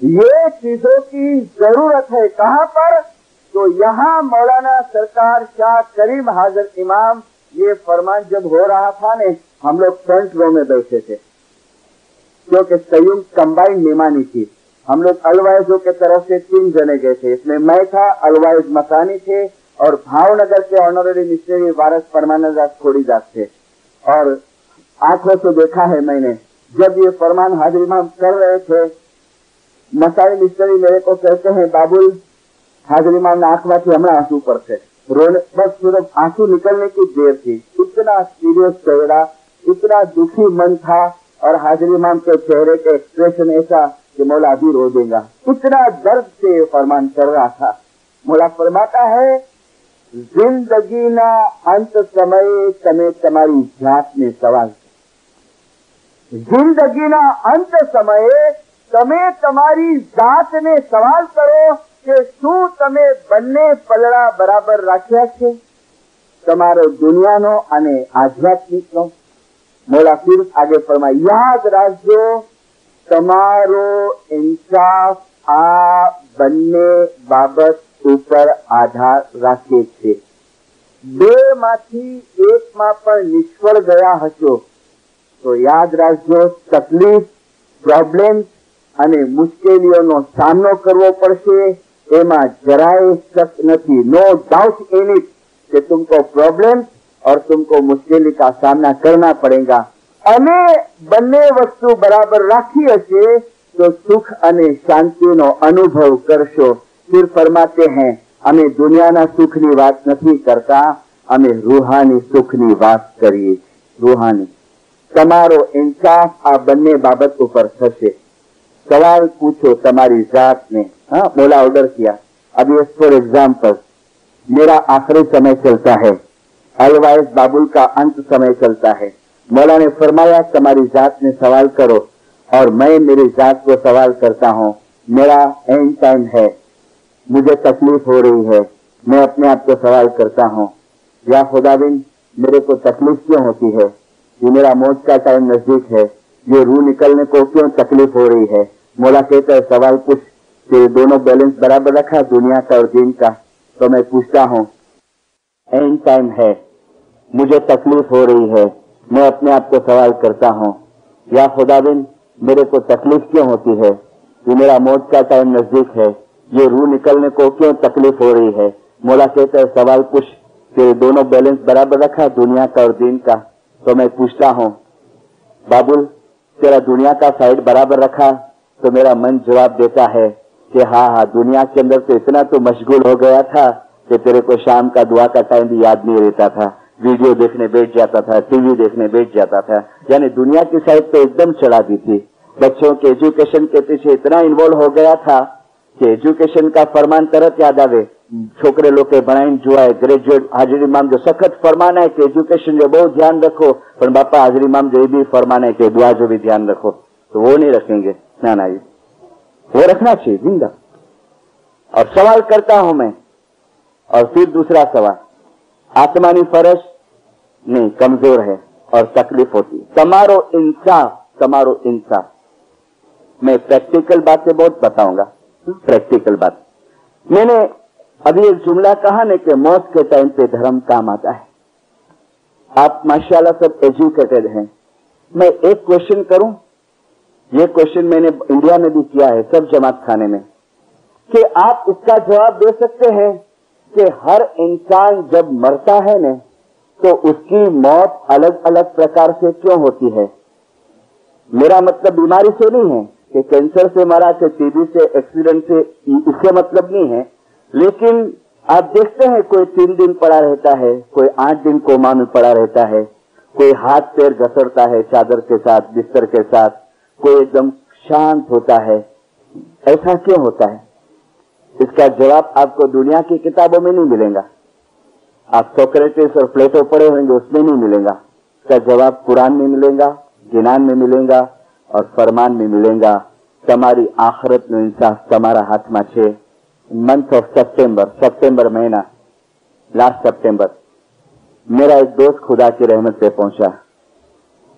ये चीजों की जरूरत है। कहां पर? तो यहाँ मौलाना सरकार शाह करीम हाजिर इमाम, ये फरमान जब हो रहा था ने, हम लोग फ्रंट रो में बैठे थे, क्योंकि संयुक्त कंबाइंड मेहमानी थी। हम लोग अलवाइजों के तरफ से 3 जने गए थे, इसमें मैं था, अलवाइज मसानी थे और भावनगर के ऑनररी मिशनरी वारस परमानंददास खोड़ीदास थे। और आंखों से देखा है मैंने, जब ये फरमान हाजिर इमाम कर रहे थे, मसानी मिशनरी मेरे को कहते हैं बाबुल हाजिर इमाम ने आंख में हमारा आंसू पड़ते, रोने, बस सिर्फ आंसू निकलने की देर थी। इतना सीरियस चेहरा, इतना दुखी मन था, और हाजिर इमाम के चेहरे के एक्सप्रेशन ऐसा कि मौला अभी रो देगा, इतना दर्द से फरमान कर रहा था। मौला फरमाता है जिंदगीना अंत समय તમે તમારી જાતને સવાલ, જિંદગીના અંત સમયે તમે તમારી જાતને સવાલ કરો કે શું તમે બંને પલડા બરાબર રાખ્યા છે, તમારો દુનિયાનો અને આધ્યાત્મિકનો। मौला फिर आगे फरमाए याद राखजो तमारो इंसाफ आ बन्ने बाबत ऊपर आधार राखे छे। बे माथी एक में पण निष्फळ गया हशो तो याद राखजो तकलीफ, प्रॉब्लम अने मुश्केलीओनो सामनो करवो पड़शे, एमां जराय शक नथी। नो डाउट इन इट कि तुमको प्रॉब्लम और तुमको मुश्किल का सामना करना पड़ेगा। अने बन्ने वस्तु बराबर राखी हशे तो सुख अने शांति नो अनुभव करशो। फिर फरमाते हैं अमे दुनियाना सुखनी बात नहीं करता, अमे रूहानी सुखनी बात करिए। रूहानी तमारो इंसाफ आ बन्ने बाबत ऊपर थशे। सवाल पूछो तमारी जात ने। हाँ, मौला ऑर्डर किया। अभी फॉर एग्जाम्पल मेरा आखिरी समय चलता है, अलवाइज बाबुल का अंत समय चलता है। मौला ने फरमाया तुम्हारी जात ने सवाल करो और मैं मेरी जात को सवाल करता हूँ। मेरा एंड टाइम है, मुझे तकलीफ हो रही है, मैं अपने आप को सवाल करता हूँ या खुदाविंद मेरे को तकलीफ क्यों होती है? ये मेरा मौत का टाइम नजदीक है, ये रूह निकलने को क्यों तकलीफ हो रही है? मौला कहता है सवाल पूछ कि दोनों बैलेंस बराबर रखा दुनिया का और दीन का। तो मैं पूछता हूँ एंड टाइम है, मुझे तकलीफ हो रही है, मैं अपने आप को सवाल करता हूँ या खुदाविंद मेरे को तकलीफ क्यों होती है? ये मेरा मौत का टाइम नजदीक है, ये रूह निकलने को क्यों तकलीफ हो रही है? मौला कहता है सवाल पूछ कि दोनों बैलेंस बराबर रखा दुनिया का और दीन का। तो मैं पूछता हूँ बाबुल तेरा दुनिया का साइड बराबर रखा? तो मेरा मन जवाब देता है कि हाँ, दुनिया के अंदर तो इतना तो मशगूल हो गया था कि तेरे को शाम का दुआ का टाइम भी याद नहीं रहता था, वीडियो देखने बैठ जाता था, टीवी देखने बैठ जाता था। यानी दुनिया की साइड पे एकदम चढ़ा दी थी। बच्चों के एजुकेशन के पीछे इतना इन्वॉल्व हो गया था कि एजुकेशन का फरमान तरत याद आवे। छोकरे लोग के भणाई जुआए, ग्रेजुएट हाजिर इमाम जो सख्त फरमान है कि एजुकेशन जो बहुत ध्यान रखो, पर बापा हाजिर इमाम जो भी फरमान है कि दुआ जो भी ध्यान रखो, तो वो नहीं रखेंगे। ना ना, वो रखना चाहिए जिंदा। और सवाल करता हूं मैं। और फिर दूसरा सवाल, आसमानी फर्श नहीं कमजोर है और तकलीफ होती है, तमारो इंसाफ, तमारो इंसाफ। मैं प्रैक्टिकल बातें बहुत बताऊंगा, प्रैक्टिकल बात। मैंने अभी एक जुमला कहा ना कि मौत के टाइम पे धर्म काम आता है। आप माशाल्लाह सब एजुकेटेड हैं। मैं एक क्वेश्चन करूं, ये क्वेश्चन मैंने इंडिया में भी किया है सब जमात खाने में, कि आप इसका जवाब दे सकते हैं कि हर इंसान जब मरता है न तो उसकी मौत अलग अलग प्रकार से क्यों होती है? मेरा मतलब बीमारी से नहीं है कि कैंसर से मरा, कि टीबी से, एक्सीडेंट से, इससे मतलब नहीं है। लेकिन आप देखते हैं कोई 3 दिन पड़ा रहता है, कोई 8 दिन कोमा में पड़ा रहता है, कोई हाथ पैर घसरता है चादर के साथ, बिस्तर के साथ, कोई एकदम शांत होता है। ऐसा क्यों होता है? इसका जवाब आपको दुनिया की किताबों में नहीं मिलेगा। आप सोक्रेटिस और प्लेटो पढ़े होंगे, उसमें नहीं मिलेगा। इसका जवाब कुरान में मिलेगा, गिनान में मिलेगा और फरमान में मिलेगा। તમારી આખરતનો ઇન્સાફ તમારા હાથમાં છે। मंथ ऑफ सितंबर महीना, लास्ट सितंबर, मेरा एक दोस्त खुदा की रहमत से पहुंचा।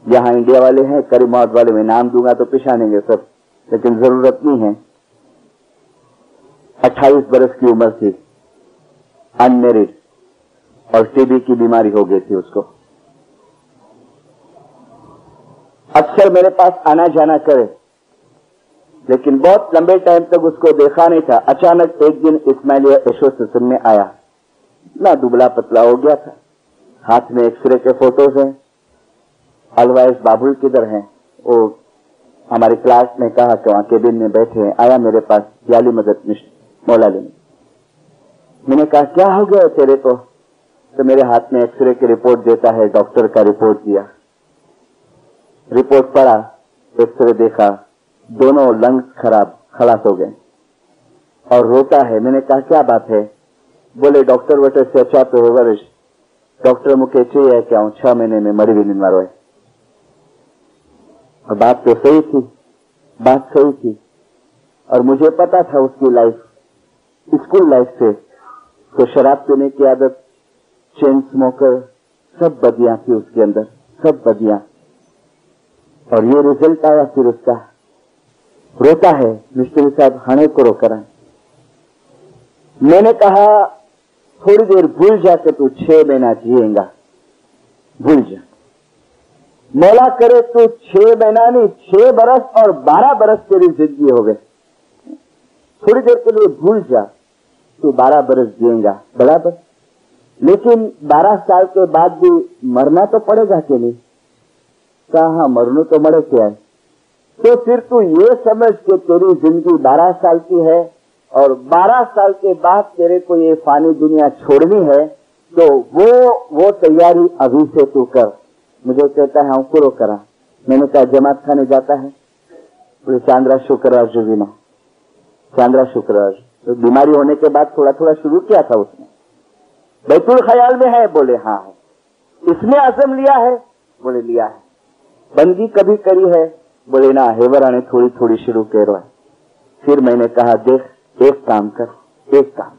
यहाँ इंडिया वाले हैं, करीमाबाद वाले, में नाम दूंगा तो पिछानेंगे सब, लेकिन जरूरत नहीं है। 28 बरस की उम्र थी, अनमेरिड, और टीबी की बीमारी हो गई थी उसको। अक्सर मेरे पास आना जाना करे, लेकिन बहुत लंबे टाइम तक उसको देखा नहीं था। अचानक एक दिन इस्माइलिया एसोसिएशन में आया, ना दुबला पतला हो गया था, हाथ में एक्सरे के फोटोज हैं। अलवाइस बाबुल किधर हैं? वो हमारी क्लास में कहा कि वहां केबिन में बैठे हैं। आया मेरे पास, याली मदद मौला लेने। मैंने कहा क्या हो गया तेरे को? तो मेरे हाथ में एक्सरे की रिपोर्ट देता है। डॉक्टर का रिपोर्ट दिया, रिपोर्ट पढ़ा, एक्सरे देखा, दोनों लंग्स खराब, खलास हो गए और रोता है। मैंने कहा क्या बात है? बोले डॉक्टर वटे से अच्छा तो होगा, डॉक्टर मुझे चाहिए क्या 6 महीने में मरी भी नहीं मारो है। और बात तो सही थी, बात सही थी। और मुझे पता था उसकी लाइफ, स्कूल लाइफ से तो शराब पीने की आदत, चेन स्मोकर, सब बदियां थी उसके अंदर, सब बदियां। और ये रिजल्ट आया फिर उसका। रोता है, मिस्त्री साहब हणे करो करा। मैंने कहा थोड़ी देर भूल जा के तू 6 महीना जिएगा, भूल जा। मौला करे तू 6 महीना नहीं, 6 बरस और 12 बरस तेरी जिंदगी हो गए। थोड़ी देर के लिए भूल जा, तू 12 बरस जिएगा, बराबर। लेकिन 12 साल के बाद भी मरना तो पड़ेगा कि नहीं? कहा मरना तो मरे क्या है। तो फिर तू ये समझ के तेरी जिंदगी 12 साल की है और 12 साल के बाद तेरे को ये फानी दुनिया छोड़नी है, तो वो तैयारी अभी से तू कर। मुझे कहता है अंकुरो करा। मैंने कहा जमात खाने जाता है? बोले चांद्रा शुक्रवार जो बिना, चांद्रा शुक्रवार। तो बीमारी होने के बाद थोड़ा थोड़ा शुरू किया था उसने। बैतुल ख्याल में है? बोले हाँ है। इसने आज़म लिया है? बोले लिया है। बंदी कभी करी है? बोले ना, हेवराने थोड़ी थोड़ी शुरू करो है। फिर मैंने कहा देख, एक काम कर, एक काम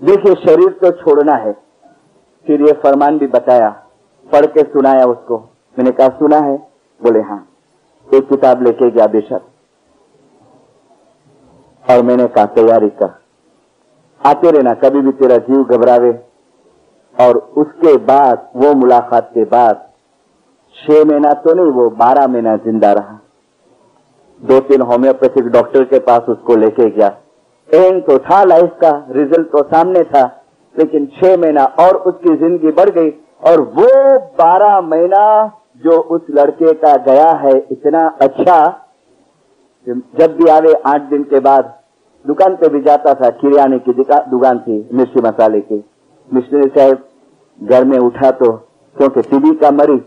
देखिए, शरीर तो छोड़ना है। फिर ये फरमान भी बताया, पढ़ के सुनाया उसको। मैंने कहा सुना है? बोले हाँ। एक किताब लेके गया बेशक, और मैंने कहा तैयारी कर, आते रहना, कभी भी तेरा जीव घबरावे। और उसके बाद, वो मुलाकात के बाद 6 महीना तो नहीं, वो 12 महीना जिंदा रहा। 2-3 होम्योपैथिक डॉक्टर के पास उसको लेके गया। एंड तो था लाइफ का, रिजल्ट तो सामने था, लेकिन 6 महीना और उसकी जिंदगी बढ़ गई। और वो 12 महीना जो उस लड़के का गया है इतना अच्छा, जब भी आवे 8 दिन के बाद दुकान पे भी जाता था। किराने की दुकान थी, मिर्ची मसाले की। मिशनरी साहब घर में उठा तो, क्योंकि टीबी का मरीज,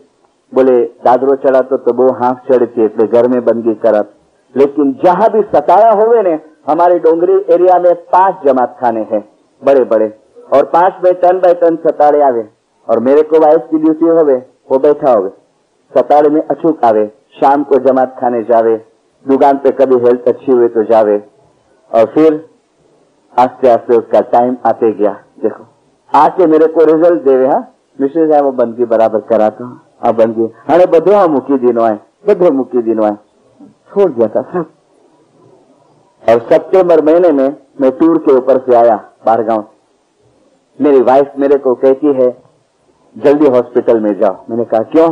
बोले दादरो चढ़ा तो वो हाथ चढ़ती એટલે घर में बंदगी करत। लेकिन जहां भी सताया हुए ने, हमारे डोंगरी एरिया में 5 जमात खाने हैं बड़े बड़े, और 5 में टन बाय टन सताड़े आवे। और मेरे को वाइफ की ड्यूटी होवे, वो बैठा होवे, सताड़े में अचूक आवे। शाम को जमात खाने जावे, दुकान पे कभी हेल्थ अच्छी हुई तो जावे। और फिर आस्ते आस्ते उसका टाइम आते गया। देखो आके मेरे को रिजल्ट देवे, हाँ मिसेज है वो बंदगी बराबर कराता हूँ, अब बंदगी अरे बधो मूकी दिनो है, बधो मूकी दिनो है, छोड़ दिया था सब। और सितंबर महीने में मैं टूर के ऊपर से आया बारगांव। मेरी वाइफ मेरे को कहती है जल्दी हॉस्पिटल में जाओ। मैंने कहा क्यों?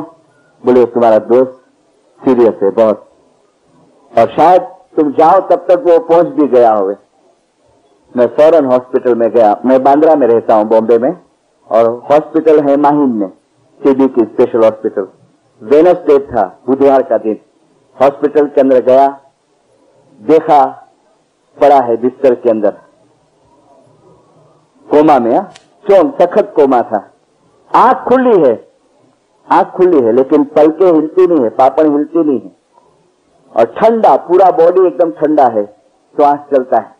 बोले तुम्हारा दोस्त सीरियस है बहुत, और शायद तुम जाओ तब तक वो पहुंच भी गया होवे। मैं फौरन हॉस्पिटल में गया। मैं बांद्रा में रहता हूँ बॉम्बे में, और हॉस्पिटल है माहिम में, टीबी की स्पेशल हॉस्पिटल। वेडनेसडे था, बुधवार का दिन। हॉस्पिटल के अंदर गया, देखा पड़ा है बिस्तर के अंदर। कोमा में, चौंक, सखत कोमा था। आंख खुली है लेकिन पलकें हिलती नहीं है, पापड़ हिलती नहीं है, और ठंडा, पूरा बॉडी एकदम ठंडा है, श्वास चलता है।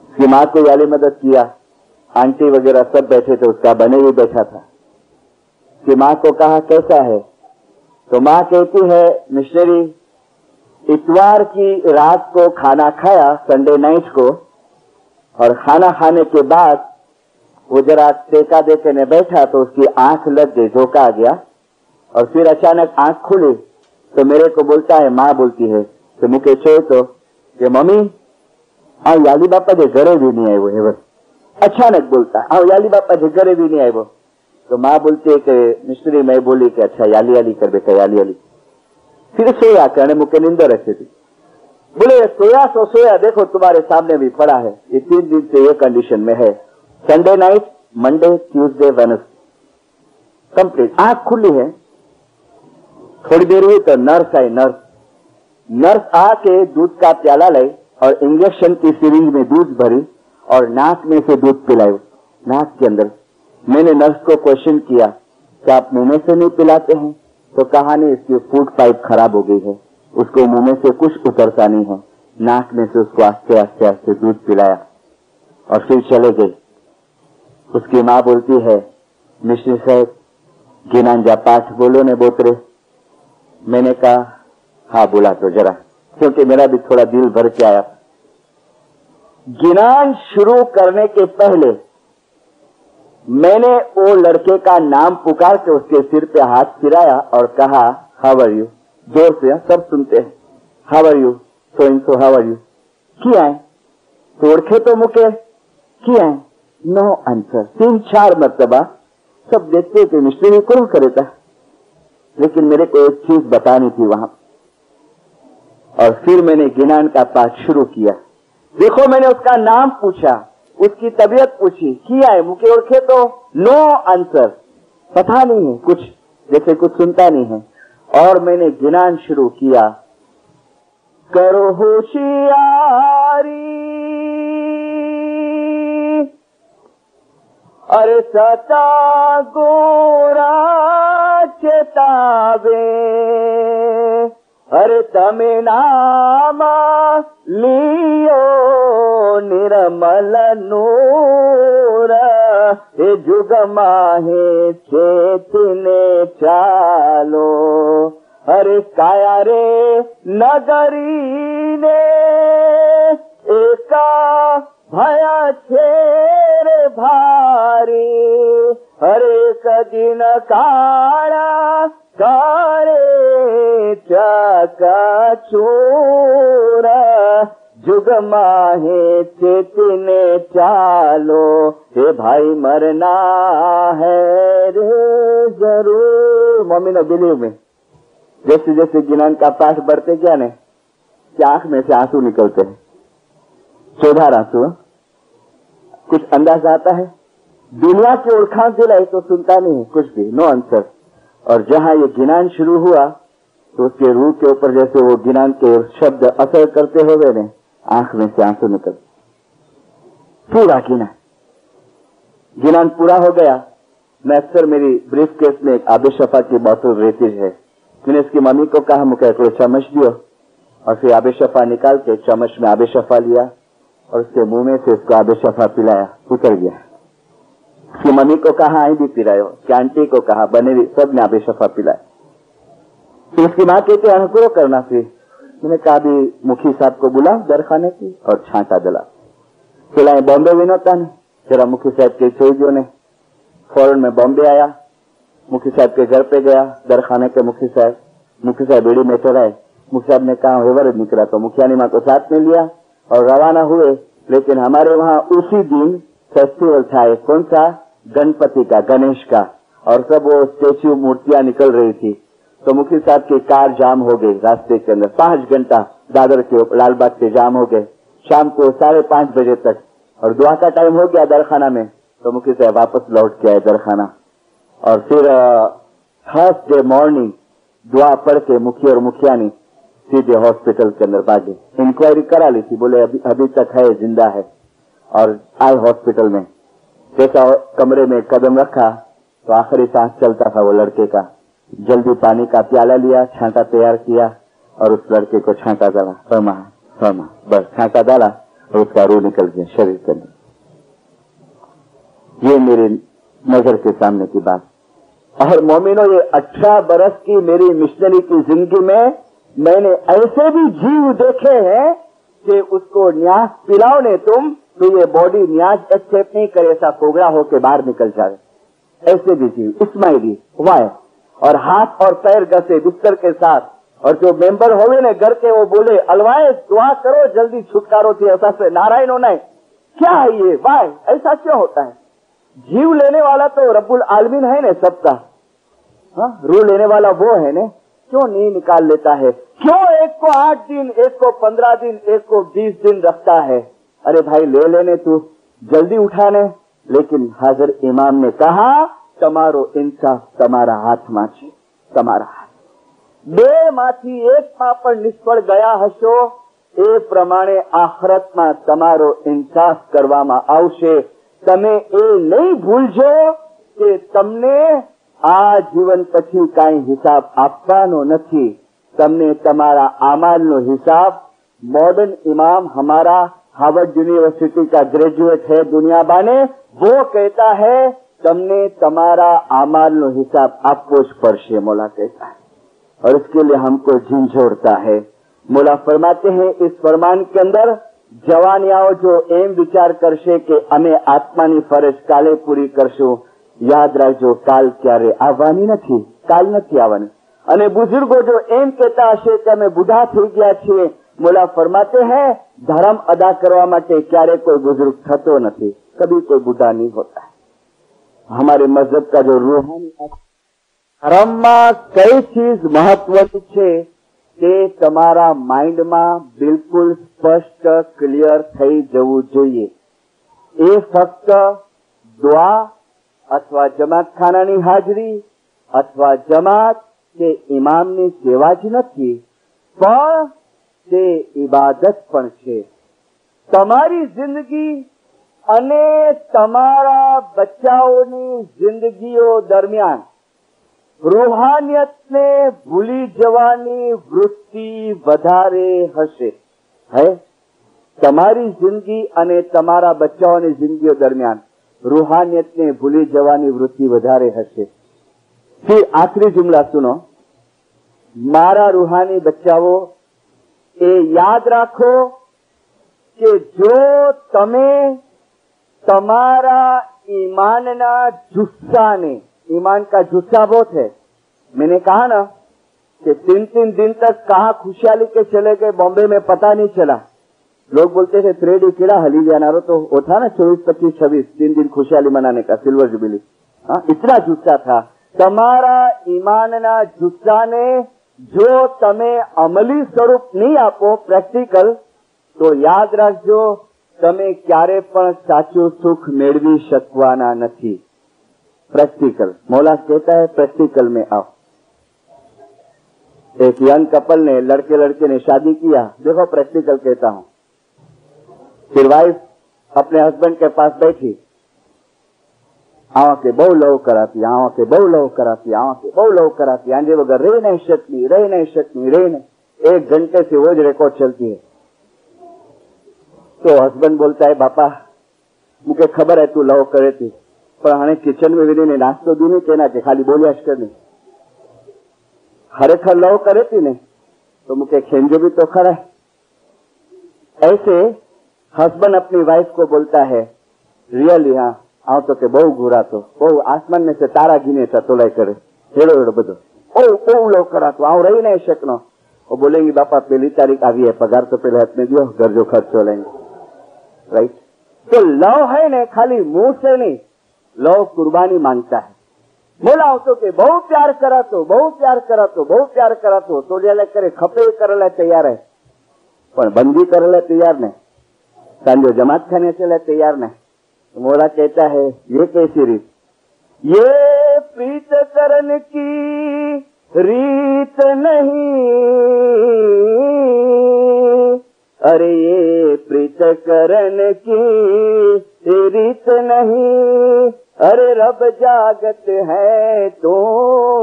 उसकी माँ को वाली मदद किया, आंटी वगैरह सब बैठे थे, उसका बने भी बैठा था। उसकी माँ को कहा कैसा है, तो माँ कहती है मिशनरी, इतवार की रात को खाना खाया, संडे नाइट को, और खाना खाने के बाद वो जरा टेका देके ने बैठा तो उसकी आंख लग गई, झोंका आ गया, और फिर अचानक आंख खुली तो मेरे को बोलता है, माँ बोलती है तो मुझे छो तो कि मम्मी आ याली बापा जे घरे भी नहीं आयो है। अचानक बोलता है याली बापा जे घरे भी नहीं आयो। तो माँ बोलती है कि मिस्त्री, मैं बोली कि अच्छा याली याली कर बेटा, याली याली। फिर सोया करने मुझे नींदर रखी थी। बोले सोया, देखो तुम्हारे सामने भी पड़ा है, ये 3 दिन से ये कंडीशन में है। Sunday night, Monday, Tuesday, Wednesday complete, आंख खुली है। थोड़ी देर हुई तो नर्स आई। नर्स आके दूध का प्याला लाई और इंजेक्शन की सिरिंज में दूध भरी और नाक में से दूध पिलाई, नाक के अंदर। मैंने नर्स को क्वेश्चन किया कि आप मुंह में से नहीं पिलाते हैं? तो कहा नहीं, इसकी फूड पाइप खराब हो गई है, उसको मुंह में से कुछ उतरता नहीं है। नाक में से उसको आस्ते आस्ते आस्ते दूध पिलाया और फिर चले गए। उसकी माँ बोलती है, मिश्री साहब गिनांजा पाठ बोलो ने बोतरे। मैंने कहा हाँ बोला तो जरा, क्योंकि मेरा भी थोड़ा दिल भर के आया। गिनान शुरू करने के पहले मैंने वो लड़के का नाम पुकार के उसके सिर पे हाथ फिराया और कहा हाउ आर यू, जोर से, सब सुनते हैं, how are you, so in so how are you, किया है तोड़खे तो मुके, किया है, नो आंसर। 3-4 मरतबा सब देखते थे मिस्त्री कौन करे था, लेकिन मेरे को एक चीज बतानी थी वहां। और फिर मैंने गिनान का पाठ शुरू किया। देखो मैंने उसका नाम पूछा, उसकी तबीयत पूछी, किया है मुके ओरखे तो नो आंसर, पता नहीं है कुछ, जैसे कुछ सुनता नहीं है। और मैंने गिनान शुरू किया, करो होशियारी, अरे सता गोरा चेतावे, अरे तमे नामा लियो निर्मल नूर, हे जुग माहे चेतने चालो, अरे काया रे नगरी ने एका भया छेर भारी, हरे कदिन काड़ा कारे चका चोरा, जुग माहे चेतने चालो, हे भाई मरना है रे जरूर। मम्मी ने बिलीव में जैसे जैसे गिनान का पाठ बढ़ते क्या ने कि आंख में से आंसू निकलते हैं, 14 आंसू। कुछ अंदाज आता है, दुनिया की ओरखान दिलाई तो सुनता नहीं कुछ भी, नो आंसर। और जहां ये गिनान शुरू हुआ तो उसके रूह के ऊपर जैसे वो गिनान के शब्द असर करते हुए ने आंख में से आंसू निकल, पूरा गिनान पूरा हो गया। मैं अक्सर मेरी ब्रीफ केस में एक आबे शफा की बोतल रहती है। मैंने इसकी मम्मी को कहा मुझे थोड़ा चम्मच दियो, और फिर आबे शफा निकाल के चम्मच में आबे शफा लिया और उसके मुंह में से उसको आबे शफा पिलाया, उतर गया। उसकी मम्मी को कहा आई भी पिलायो, उसकी आंटी को कहा, बने सब ने आबे शफा पिलाया। फिर उसकी माँ कहते अनुकूल करना। फिर मैंने कहा भी मुखी साहब को बुला दर खाने की और छांटा दिला पिलाए। बॉम्बे विनोता ने जरा मुखी साहब के छोइयों ने फौरन में बॉम्बे आया, मुखी साहब के घर पे गया, दर खाने के मुखी साहब बीड़ी में चढ़ाए। मुखी साहब ने कहा हेवर निकला तो मुखियानी माँ को साथ में लिया और रवाना हुए। लेकिन हमारे वहाँ उसी दिन फेस्टिवल था, कौन सा, गणपति का, गणेश का, और सब वो स्टेच्यू मूर्तियां निकल रही थी। तो मुखी साहब की कार जाम हो गई रास्ते के अंदर, 5 घंटा दादर के लालबाग से जाम हो गए शाम को 5:30 बजे तक। और दुआ का टाइम हो गया दरखाना में, तो मुखी साहब वापस लौट के आए दरखाना। और फिर थर्सडे मॉर्निंग दुआ पढ़ के मुखी और मुखियानी सीधे हॉस्पिटल के अंदर भागे। इंक्वायरी करा ली थी, बोले अभी तक है, जिंदा है। और आई हॉस्पिटल में जैसा कमरे में कदम रखा तो आखिरी सांस चलता था वो लड़के का। जल्दी पानी का प्याला लिया, छांटा तैयार किया और उस लड़के को छांटा डाला, फरमा फरमा, बस छांटा डाला और उसका रूह निकल गया शरीर के अंदर। ये मेरी नजर के सामने की बात। और मोमिनो, ये 18 बरस की मेरी मिशनरी की जिंदगी में मैंने ऐसे भी जीव देखे हैं कि उसको न्यास पिलाओ ने तुम तो ये बॉडी न्यास एक्सेप्ट नहीं करे, ऐसा कोगड़ा होके बाहर निकल जाए। ऐसे भी जीव इस्माइली वाय, और हाथ और पैर घसे बिस्तर के साथ, और जो मेंबर होवे ने घर के वो बोले अलवाए दुआ करो जल्दी छुटकारो थी, ऐसा से नारायण होना है। क्या है ये वाय, ऐसा क्यों होता है? जीव लेने वाला तो रब्बुल आलमीन है ने सबका, रूह लेने वाला वो है ने, क्यों नहीं निकाल लेता है? क्यों एक को 8 दिन, एक को 15 दिन, एक को 20 दिन रखता है? अरे भाई ले लेने तू, जल्दी उठाने। लेकिन हाजिर इमाम ने कहा તમારો ઇન્સાફ તમારા હાથમાં છે, તમારા હાથ। બે માંથી એકમાં પણ નિષ્ફળ ગયા હશો એ પ્રમાણે આખરતમાં તમારો ઇન્સાફ કરવામાં આવશે। તમે એ નહીં ભૂલજો કે તમને આ જીવન પછી કાંઈ હિસાબ આપવાનો નથી। તમને તમારા આમાલનો હિસાબ, मॉडर्न इमाम हमारा हार्वर्ड यूनिवर्सिटी का ग्रेजुएट है दुनिया बाने, वो कहता है तमने तमारा आमाल नो हिसाब आपको स्पर्शे, मौला कहता है। और इसके लिए हमको झिझोड़ता है। मौला फरमाते हैं इस फरमान के अंदर, जवानियाओ जो एम विचार करशे के अमे आत्मानी फरज काले पूरी करशो, याद रखजो काल क्यारे आववानी नथी, काल नथी आववानी। अने बुजुर्गो जो एम कहता हशे के अमे बूढ़ा थई गया छे, मौला फरमाते हैं धर्म अदा करवा माटे क्यारे कोई बुजुर्ग थतो नथी, कभी कोई बूढ़ा नहीं होता है। हमारे मजहब का जो रूहानी धर्म में कई चीज महत्वनी छे ते तमारा माइंड में बिल्कुल स्पष्ट क्लियर थई जवू जोईए। ए फक्त दुआ अथवा जमात खानानी हाजरी अथवा जमात के इमामनी सेवा ज नथी, पण ते इबादत पण छे। तमारी जिंदगी અને તમારા બચ્ચાઓની જિંદગીઓ દરમિયાન રૂહાનિયતને ભૂલી જવાની વૃત્તિ વધારે હશે। હે તમારી જિંદગી અને તમારા બચ્ચાઓની જિંદગીઓ દરમિયાન રૂહાનિયતને ભૂલી જવાની વૃત્તિ વધારે હશે। फिर आखिरी जुमला सुनो, मारा रूहानी बच्चाओ ए याद राखो कि जो तमे तमारा ईमानना जुस्सा ने, ईमान का जुस्सा बहुत है। मैंने कहा ना कि 3-3 दिन तक कहाँ खुशहाली के चले गए बॉम्बे में पता नहीं चला। लोग बोलते थे त्रेडी कीड़ा हली जाना, तो वो था ना 24, 25, 26 3 दिन खुशहाली मनाने का, सिल्वर जुबिली। इतना जुस्सा था। तमारा ईमानना जुस्सा ने जो तमे अमली स्वरूप नहीं आपो, प्रैक्टिकल, तो याद रखजो तमे क्यारे पण साचो सुख मेळवी शकवाना नथी। प्रैक्टिकल, मौला कहता है प्रैक्टिकल में आओ। एक यंग कपल ने, लड़के लड़के ने शादी किया, देखो प्रैक्टिकल कहता हूं। फिर वाइफ अपने हस्बैंड के पास बैठी, आवा के बहु लव कराती, आवा के बहु लव कराती, आवा के बहु लव कराती, आंजे वगैरह रह नहीं सकती, रह नहीं सकती, रह नहीं। 1 घंटे से वो रिकॉर्ड चलती है। तो हस्बैंड बोलता है बापा मुझे खबर है तू लव करे थी, पर हने किचन में विनी ने नाश्तो दी नहीं कहना के खाली बोलिया ज करनी। खरेखर लव करे थी ने तो मुझे खेंजो भी तो खरा है। ऐसे हस्बैंड अपनी वाइफ को बोलता है रियली हाँ आओ तो के बहु घूरा तो बहु आसमान में से तारा गिने था तो लाई करे हेड़ो हेड़ो बधो ओ लव करा तो आओ रही नहीं शकनो। वो बोलेंगी बापा 1 तारीख आई है, पगार तो पहले हाथ में दियो, घर जो खर्चो लेंगे। राइट, तो लव है ने खाली मुंह से नहीं, लव कुर्बानी मांगता है। बोला तो के बहु प्यार करा तो बहु प्यार करा तो बहु प्यार करा तो जे करे खपे करे तैयार है, पण बंदी करे तैयार नहीं, सांजो जमात खाने चले तैयार नहीं। तो मोला कहता है ये कैसी रीत, ये प्रीत करन की रीत नहीं, अरे ये प्रीत रीत करन की रीत नहीं, अरे रब जागत है तो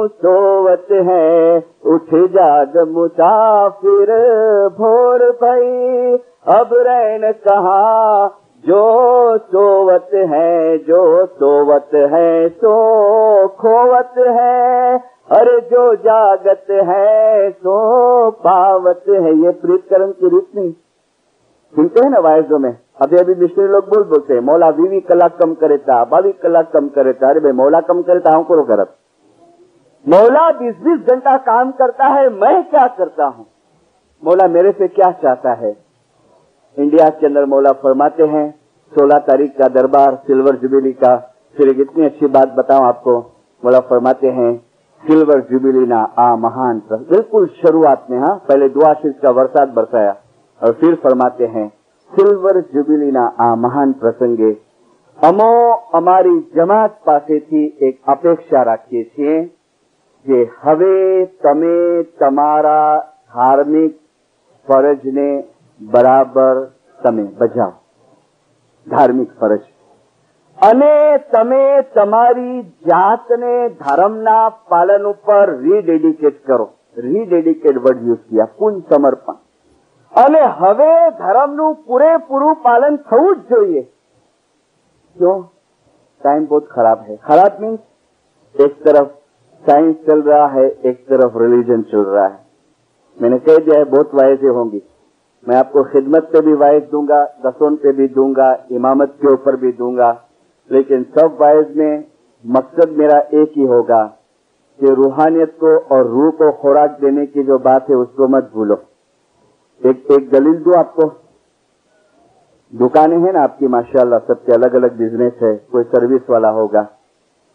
सोवत है, उठ जाग मुसाफिर भोर भई, अब रैन कहा जो सोवत है, जो सोवत है सो खोवत है, अरे जो जागत है सो पावत है। ये प्रीतकरण की रीत नहीं सुनते हैं ना वायजों में? अभी अभी मिस्त्री लोग बोलते हैं मौला 20 कलाक कम करे था, 22 कलाक कम करे था। अरे भाई मौला कम करे था, करो गरब। मौला 20-20 घंटा काम करता है, मैं क्या करता हूँ? मौला मेरे से क्या चाहता है? इंडिया के अंदर मौला फरमाते हैं 16 तारीख का दरबार सिल्वर जुबिली का। फिर एक इतनी अच्छी बात बताऊं आपको, मौला फरमाते हैं सिल्वर जुबिली ना आ महान, बिल्कुल शुरुआत में, हाँ, पहले दुआ शीर्ष का बरसात बरसाया और फिर फरमाते हैं सिल्वर जुबिली ना आ महान प्रसंगे अमो અમારી જમાત પાસેથી એક અપેક્ષા રાખીએ છીએ કે હવે તમે તમારા ધાર્મિક ફરજને બરાબર તમે બજાવો, ધાર્મિક ફરજ, અને તમે તમારી જાતને ધર્મના પાલન ઉપર રીડેડિકેટ કરો. રીડેડિકેટ વર્ડ યુઝ કિયા, પૂર્ણ સમર્પણ. અને હવે ધર્મનું પૂરેપૂરું પાલન થવું જ જોઈએ. क्यों? टाइम बहुत खराब है. खराब मीन्स एक तरफ साइंस चल रहा है, एक तरफ रिलीजन चल रहा है. मैंने कह दिया है बहुत वायजें होंगी. मैं आपको खिदमत पे भी वायज दूंगा, दसों पे भी दूंगा, इमामत के ऊपर भी दूंगा, लेकिन सब वायज में मकसद मेरा एक ही होगा कि रूहानियत को और रूह को खुराक देने की जो बात है उसको मत भूलो. एक दलील दूं आपको. दुकानें हैं ना आपकी माशाल्लाह, सबके अलग अलग बिजनेस है. कोई सर्विस वाला होगा.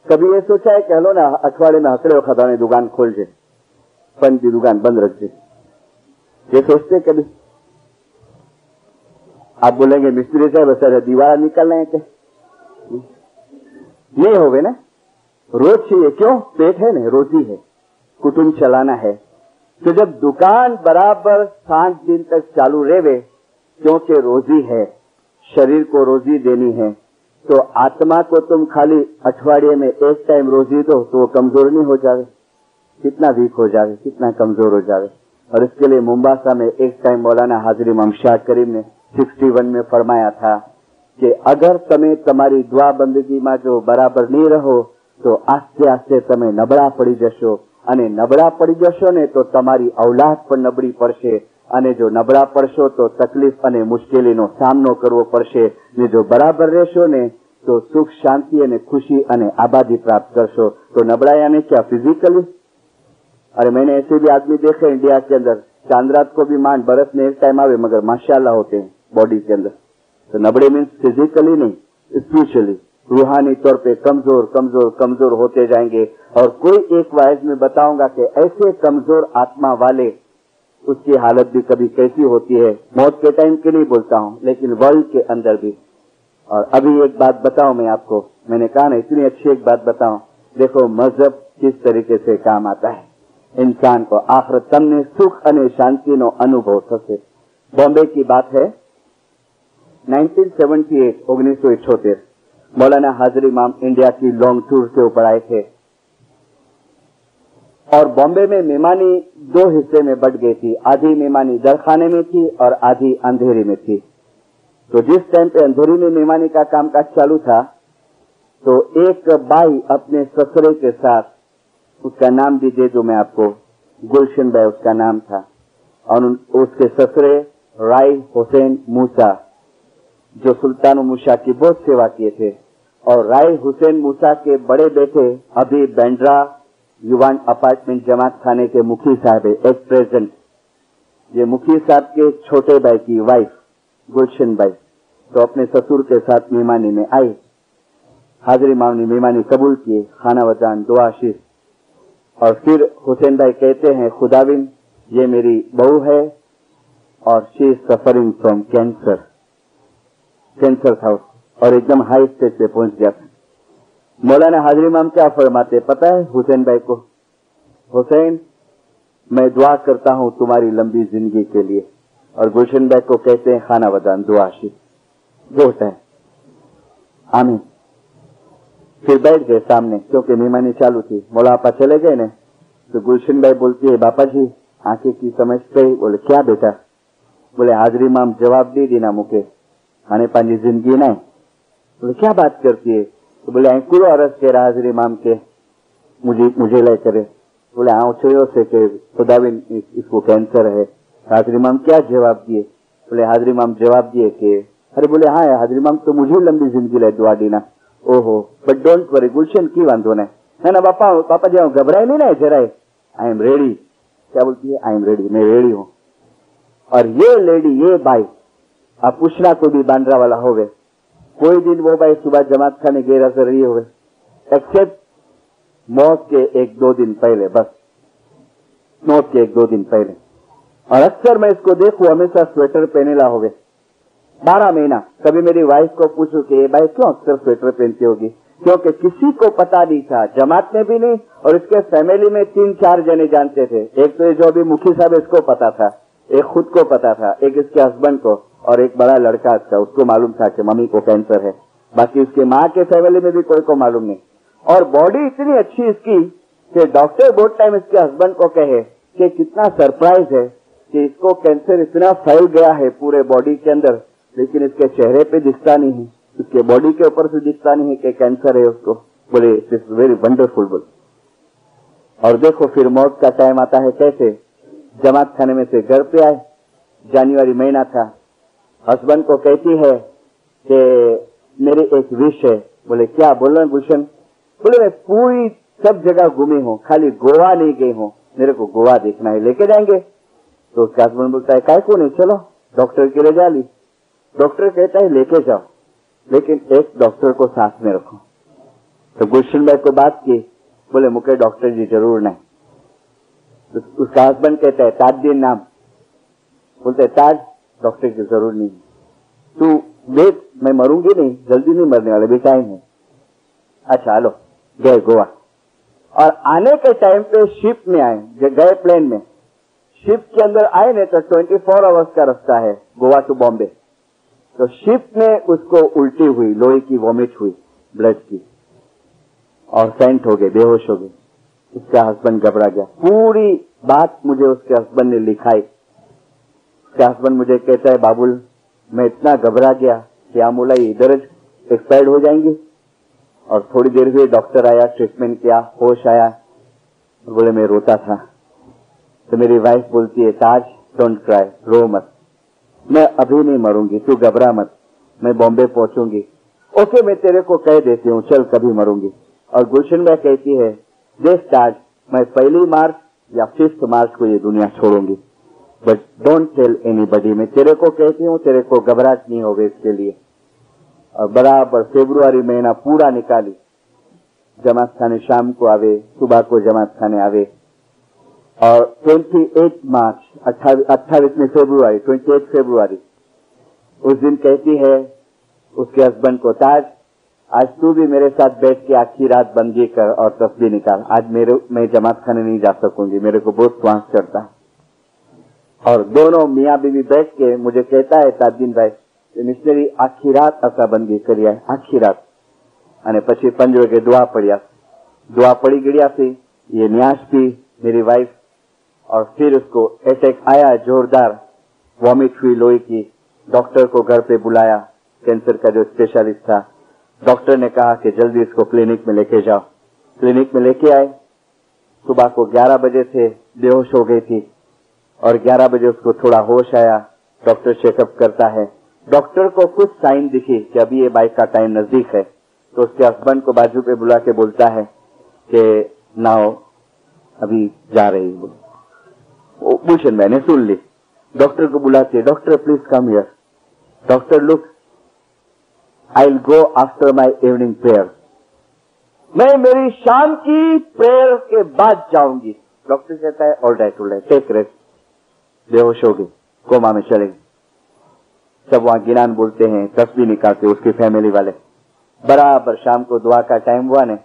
कभी ये सोचा है, कह लो ना अठवाडिये में हकड़े खदाने दुकान खोल जे, पण की दुकान बंद रख जे. ये सोचते कभी? आप बोलेंगे मिस्त्री साहब सर दीवार निकालना है क्या? नहीं होवे ना, रोज चाहिए. क्यों? पेट है ना, रोजी है, कुटुंब चलाना है. तो जब दुकान बराबर 7 दिन तक चालू रहे, क्योंकि रोजी है, शरीर को रोजी देनी है, तो आत्मा को तुम खाली अठवाडिये में एक टाइम रोजी दो तो वो कमजोर नहीं हो जावे? कितना वीक हो जावे, कितना कमजोर हो जावे. और इसके लिए मुंबासा में एक टाइम मौलाना हाजिरी इमाम शाह करीम ने 61 में फरमाया था कि अगर તમે તમારી दुआ બંદગીમાં જો બરાબર નહીં રહો તો આસ્તે આસ્તે તમે નબળા પડી જશો, અને નબળા પડી જશો ને તો તમારી औलाद પણ નબળી પડશે, અને જો નબળા પડશો તો તકલીફ અને મુશ્કેલીનો સામનો કરવો પડશે. ને જો બરાબર રહેશો ને तो सुख शांति અને खुशी અને आबादी प्राप्त करशो. तो नबड़ा यानी क्या? फिजिकली. अरे मैंने ऐसे भी आदमी देखे इंडिया के अंदर, चांद रात को भी मान बरस में एक टाइम आवे मगर माशाल्लाह होते हैं बॉडी के अंदर. तो नबड़े मीन्स फिजिकली नहीं, स्पिरिचुअली, रूहानी तौर पे कमजोर कमजोर कमजोर होते जाएंगे. और कोई एक वाइज में बताऊंगा कि ऐसे कमजोर आत्मा वाले उसकी हालत भी कभी कैसी होती है. मौत के टाइम की नहीं बोलता हूँ, लेकिन वर्ल्ड के अंदर भी. और अभी एक बात बताऊं मैं आपको, मैंने कहा ना इतनी अच्छी एक बात बताऊं. देखो मजहब किस तरीके से काम आता है इंसान को. आखिर तमने सुख અને શાંતિનો અનુભવ થશે. बॉम्बे की बात है 1978, 1978 मौलाना हाजिर इमाम इंडिया की लॉन्ग टूर के ऊपर आए थे. और बॉम्बे में मेहमानी 2 हिस्से में बट गई थी. आधी मेहमानी दरखाने में थी और आधी अंधेरी में थी. तो जिस टाइम पे अंधेरी में मेहमानी का कामकाज चालू था, तो एक बाई अपने ससुरे के साथ, उसका नाम भी दे दूं मैं आपको, गुलशन भाई उसका नाम था, और उसके ससुरे राय हुसैन मूसा, जो सुल्तान मूसा की बहुत सेवा किए थे. और राय हुसैन मूसा के बड़े बेटे अभी बैंड्रा युवान अपार्टमेंट जमात खाने के मुखी साहब है, एक प्रेजेंट. ये मुखी साहब के छोटे भाई की वाइफ गुलशन भाई तो अपने ससुर के साथ मेहमानी में आई. हाजिर इमाम ने मेहमानी कबूल किए, खाना वजान दुआ शीश. और फिर हुसैन भाई कहते हैं खुदाविन ये मेरी बहू है और she is suffering from cancer. Cancer था और एकदम हाई स्टेज पे पहुंच गया. मौलाना हाजिर इमाम क्या फरमाते पता है हुसैन भाई को? हुसैन मैं दुआ करता हूं तुम्हारी लंबी जिंदगी के लिए, और गुलशन बैग को कहते हैं खाना वदान दुआ आशीष जो होता है आमीन। फिर बैठ गए सामने क्योंकि मेहमानी चालू थी। मौला आपा चले गए ने तो गुलशन भाई बोलती है बापा जी आंखें की समझ पे। बोले क्या बेटा? बोले हाजरी माम जवाब दी ना मुके आने पांजी जिंदगी नहीं। बोले क्या बात करती है? तो बोले पूरो अरज के हाजरी माम के मुझे ले करे। बोले हाँ छो से के खुदाविन इसको कैंसर है। हाजरी माम क्या जवाब दिए? बोले हाजरी माम जवाब दिए कि अरे बोले हाँ हाजरी माम तो मुझे लंबी जिंदगी ले दुआ दी ना। ओहो बट डोंट वरी गुलशन की वांधो ने ना पापा जी घबराए नहीं ना जराए। I am ready. क्या बोलती है? आई एम रेडी, मैं रेडी हूँ। और ये लेडी ये बाई आप पूछना कोई भी बांद्रा वाला हो गए कोई दिन वो बाई सुबह जमात खाने गैर हाजिर रही हो एक्सेप्ट मौत के 1-2 दिन पहले, बस मौत के 1-2 दिन पहले। और अक्सर मैं इसको देखूं हमेशा स्वेटर पहनेला हो 12 महीना। कभी मेरी वाइफ को पूछूं कि ये भाई क्यों अक्सर स्वेटर पहनती होगी? क्योंकि किसी को पता नहीं था, जमात में भी नहीं और इसके फैमिली में 3-4 जने जानते थे। एक तो ये जो अभी मुखी साहब इसको पता था, एक खुद को पता था, एक इसके हस्बैंड को और एक बड़ा लड़का था उसको मालूम था कि मम्मी को कैंसर है। बाकी उसके माँ के फैमिली में भी कोई को मालूम नहीं। और बॉडी इतनी अच्छी इसकी कि डॉक्टर बहुत टाइम इसके हस्बैंड को कहे कि कितना सरप्राइज है कि इसको कैंसर इतना फैल गया है पूरे बॉडी के अंदर, लेकिन इसके चेहरे पे दिखता नहीं है, इसके बॉडी के ऊपर से दिखता नहीं है कि कैंसर है उसको। बोले इट इज वेरी वंडरफुल। बोल और देखो फिर मौत का टाइम आता है कैसे। जमात खाने में से घर पे आए, जनवरी महीना था। हस्बैंड को कहती है कि मेरी एक विश है। बोले क्या? बोलो गुलशन। बोले मैं पूरी सब जगह घूमी हूँ खाली गोवा नहीं गई हूँ, मेरे को गोवा देखना है, लेके जाएंगे? तो उसका हस्बैंड बोलता है काय को नहीं, चलो डॉक्टर के लिए जा ली। डॉक्टर कहता है लेके जाओ लेकिन एक डॉक्टर को साथ में रखो। तो गुलशन भाई को बात की। बोले मुझे डॉक्टर जी जरूर नहीं। तो उसका हस्बैंड कहता है ताजदीन नाम। बोलते ताज डॉक्टर की जरूर नहीं, तू देख मैं मरूंगी नहीं, जल्दी नहीं मरने वाले भी टाइम है। अच्छा लो गए गोवा। और आने के टाइम पे शिप में आए, गए प्लेन में, शिप के अंदर आए ने तो 24 आवर्स का रास्ता है गोवा टू बॉम्बे। तो शिप में उसको उल्टी हुई, लोहे की वॉमिट हुई ब्लड की और फेंट हो गए, बेहोश हो गए। उसका हस्बैंड घबरा गया। पूरी बात मुझे उसके हस्बैंड ने लिखाई। उसका हस्बैंड मुझे कहता है बाबुल मैं इतना घबरा गया कि आमूला इधर एक्सपायर्ड हो जाएंगी। और थोड़ी देर हुई डॉक्टर आया, ट्रीटमेंट किया, होश आया और बोले मैं रोता था। तो मेरी वाइफ बोलती है ताज डोंट क्राई, रो मत, मैं अभी नहीं मरूंगी, तू घबरा मत, मैं बॉम्बे पहुंचूंगी। ओके मैं तेरे को कह देती हूँ, चल कभी मरूंगी। और गुलशन भाई कहती है देख ताज मैं 1 मार्च या 5 मार्च को ये दुनिया छोड़ूंगी, बट डोंट टेल एनीबडी। मैं तेरे को कहती हूँ, तेरे को घबराहट नहीं होगी इसके लिए। और बराबर फरवरी महीना पूरा निकाली। जमात खाने शाम को आवे, सुबह को जमात खाने आवे। और 28 मार्च 28 फरवरी 28 फरवरी उस दिन कहती है उसके हस्बैंड को ताज आज तू भी मेरे साथ बैठ के आखिरी रात बंदी कर और तस्बीह निकाल, आज मैं जमात खाने नहीं जा सकूंगी, मेरे को बहुत श्वास चढ़ता है। और दोनों मियाँ बीवी बैठ के मुझे कहता है ताजदीन भाई मिस्टरी आखी रात असा बंदी करी है, आखी रात। અને પછી 5 વાગે दुआ पड़ी गया थी, ये न्यास थी मेरी वाइफ। और फिर उसको अटैक आया जोरदार, वॉमिट हुई लोहे की। डॉक्टर को घर पे बुलाया, कैंसर का जो स्पेशलिस्ट था। डॉक्टर ने कहा कि जल्दी इसको क्लिनिक में लेके जाओ। क्लिनिक में लेके आए। सुबह को 11 बजे से बेहोश हो गई थी और 11 बजे उसको थोड़ा होश आया। डॉक्टर चेकअप करता है, डॉक्टर को कुछ साइन दिखी कि अभी ये बाइक का टाइम नजदीक है। तो उसके हस्बैंड को बाजू पे बुला के बोलता है कि नाउ अभी जा रही है। भूषण मैंने सुन ली। डॉक्टर को बुलाते हैं, doctor please come here. Doctor look I will go after my evening prayer, मैं मेरी शाम की प्रेयर के बाद जाऊंगी। डॉक्टर कहता है ऑल राइट टेक रेस्ट। बेहोश हो गई, कोमा में चले गए। सब वहां गिनान बोलते हैं, तस्बीह निकालते उसकी फैमिली वाले। बराबर शाम को दुआ का टाइम हुआ ने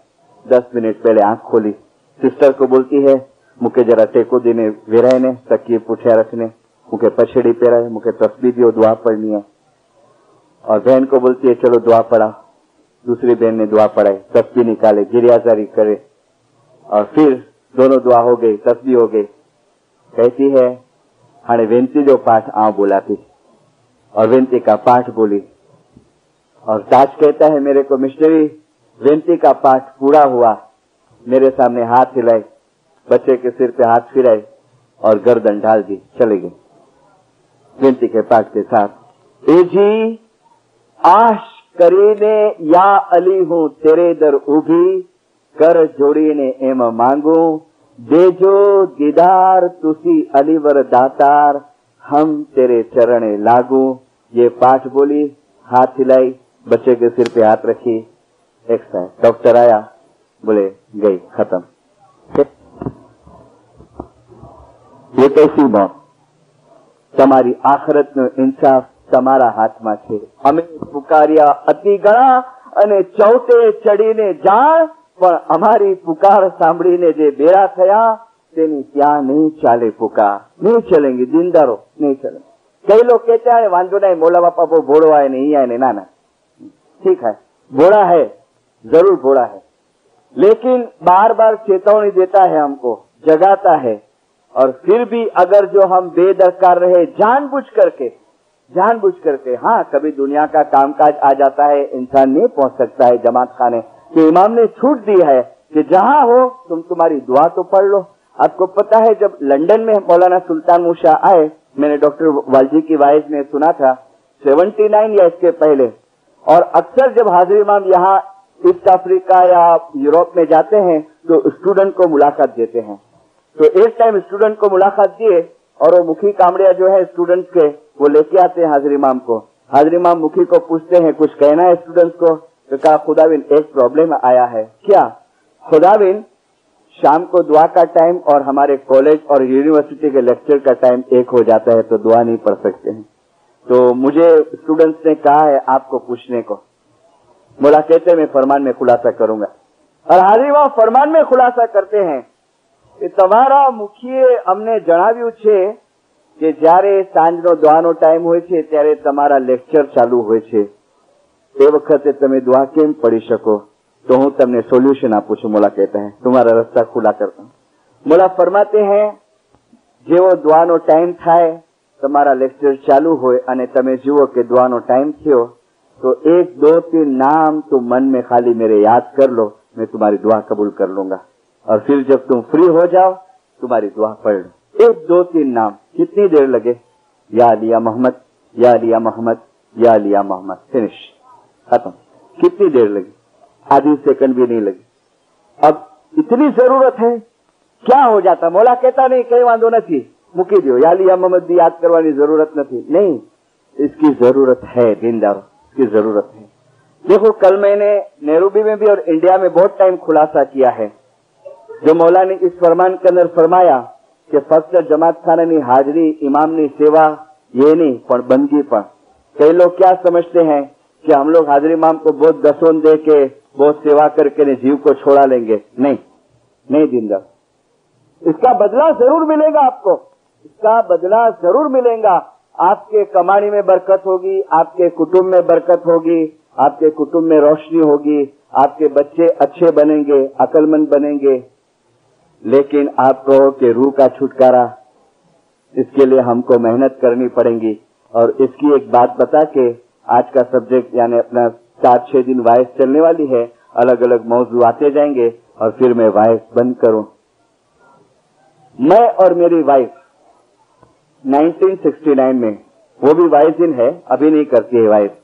10 मिनट पहले आंख खोली। सिस्टर को बोलती है मुझे जरा टेको देने वेराय ने तकिए पुठिया रखने। मुझे पछड़ी पहराए, मुझे तस्बीह दियो, दुआ पढ़नी है। और बहन को बोलती है चलो दुआ पढ़ा। दूसरी बहन ने दुआ पढ़ाई, तस्बीह निकाले, गिरियाजारी करे, और फिर दोनों दुआ हो गई, तस्बीह हो गई। कहती है हाणे वेंती जो पाठ आ बोलाती, और वेंती का पाठ बोली। और ताज कहता है मेरे को, मिस्टरी वेंती का पाठ पूरा हुआ, मेरे सामने हाथ हिलाए, बच्चे के सिर पे हाथ फिराए और गर्दन ढाल दी, चले गए वेंती के पाठ के साथ। ए जी आश करीने या अली हूं तेरे दर उभी, कर जोड़ीने एम मांगू, देजो दीदार तुसी अलीवर दातार, हम तेरे चरणे लागू। ये पाठ बोली, हाथ हिलाई, बच्चे के सिर पे हाथ रखी, एक साथ डॉक्टर आया, बोले गई, खत्म। ये कैसी मौत? તમારી આખરતનો ઇન્સાફ તમારા હાથમાં છે। અમે પુકાર્યા અતિ ગણા અને ચૌટે ચડીને જાણ, પણ અમારી પુકાર સાંભળીને જે બેરા થયા તેની ત્યાં નહીં ચાલે પુકાર, નહીં ચલેંगे जिंदारो नहीं चले। कई लोग कहते हैं वांधो नहीं, मोला बापा वो भोड़ो आए नहीं आए, ना ना ठीक है, भोड़ा है, जरूर भोड़ा है, लेकिन बार बार चेतावनी देता है, हमको जगाता है। और फिर भी अगर जो हम बेदरकार रहे जानबूझ करके, हाँ कभी दुनिया का कामकाज आ जाता है, इंसान नहीं पहुंच सकता है जमात खाने, तो इमाम ने छूट दी है कि जहां हो तुम्हारी दुआ तो पढ़ लो। आपको पता है जब लंदन में मौलाना सुल्तान मूसा आए, मैंने डॉक्टर वालजी की वाइज में सुना था 79 या इसके पहले, और अक्सर जब हाजिर इमाम यहाँ ईस्ट अफ्रीका या यूरोप में जाते हैं तो स्टूडेंट को मुलाकात देते हैं। तो एक टाइम स्टूडेंट को मुलाकात दिए, और वो मुखी कामड़िया जो है स्टूडेंट्स के, वो लेके आते हैं हाजिर इमाम को। हाजिर इमाम मुखी को पूछते हैं कुछ कहना है स्टूडेंट्स को, तो कहा खुदाविन एक प्रॉब्लम आया है। क्या? खुदाविन शाम को दुआ का टाइम और हमारे कॉलेज और यूनिवर्सिटी के लेक्चर का टाइम एक हो जाता है, तो दुआ नहीं पढ़ सकते हैं। तो मुझे स्टूडेंट्स ने कहा है आपको पूछने को। मोला कहते मैं फरमान में खुलासा करूंगा, और हाजिर इमाम फरमान में खुलासा करते हैं કે તમારા મુખીએ અમને જણાવ્યું છે કે જ્યારે સાંજનો દુઆનો ટાઈમ હોય છે ત્યારે તમારા લેક્ચર ચાલુ હોય છે, એ વખતે તમે દુઆ કેમ પઢી શકો? तो હું તમને સોલ્યુશન આપું છું। મોલા કહેતા है तुम्हारा रास्ता खुला करता हूं। मोला फरमाते हैं જેવો દુઆનો ટાઈમ થાય, તમારા લેક્ચર ચાલુ હોય અને તમે જુઓ કે દુઆનો ટાઈમ થયો, तो 1 2 3 नाम तुम मन में खाली मेरे याद कर लो, मैं तुम्हारी दुआ कबूल कर लूंगा। और फिर जब तुम फ्री हो जाओ तुम्हारी दुआ पढ़ लो। 1 2 3 नाम, कितनी देर लगे? या अलिया मोहम्मद, या अलिया मोहम्मद, या अलिया मोहम्मद, फिनिश, खत्म। कितनी देर लगी? आधी सेकंड भी नहीं लगी। अब इतनी जरूरत है, क्या हो जाता? मौला कहता नहीं कई वांधो नहीं, मूकी दो, या अलिया मोहम्मद भी याद करवानी जरूरत नहीं। नहीं, इसकी जरूरत है दीनदारों, इसकी जरूरत है। देखो कल मैंने नैरोबी में भी और इंडिया में बहुत टाइम खुलासा किया है, जो मौला ने इस फरमान के अंदर फरमाया कि फक्त जमात खाना हाजरी, इमाम की सेवा ये नहीं पण बंदगी पण। कई लोग क्या समझते हैं कि हम लोग हाजिर इमाम को बहुत दसोन दे के बहुत सेवा करके जीव को छोड़ा लेंगे। नहीं नहीं दीनदार, इसका बदला जरूर मिलेगा आपको, इसका बदला जरूर मिलेगा। आपके कमाने में बरकत होगी, आपके कुटुंब में बरकत होगी, आपके कुटुंब में रोशनी होगी, आपके बच्चे अच्छे बनेंगे, अक्लमंद बनेंगे। लेकिन आप कहो कि रूह का छुटकारा, इसके लिए हमको मेहनत करनी पड़ेगी। और इसकी एक बात बता के आज का सब्जेक्ट यानी अपना 4-6 दिन वाइस चलने वाली है, अलग अलग मौजू आते जाएंगे और फिर मैं वाइस बंद करूं। मैं और मेरी वाइफ 1969 में, वो भी वाइस दिन है, अभी नहीं करती है वाइफ,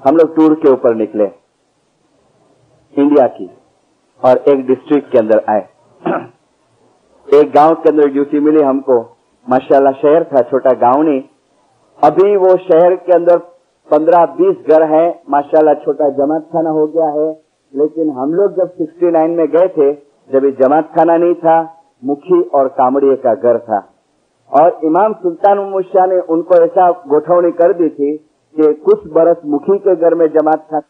हम लोग टूर के ऊपर निकले इंडिया की और एक डिस्ट्रिक्ट के अंदर आए। एक गांव के अंदर ड्यूटी मिली हमको, माशाल्लाह शहर था, छोटा गांव नहीं। अभी वो शहर के अंदर 15-20 घर हैं, माशाल्लाह छोटा जमात खाना हो गया है। लेकिन हम लोग जब 69 में गए थे, जब ये जमात खाना नहीं था, मुखी और कामड़िए का घर था। और इमाम सुल्तान मूसा ने उनको ऐसा गोठवनी कर दी थी कि कुछ बरस मुखी के घर में जमात खाना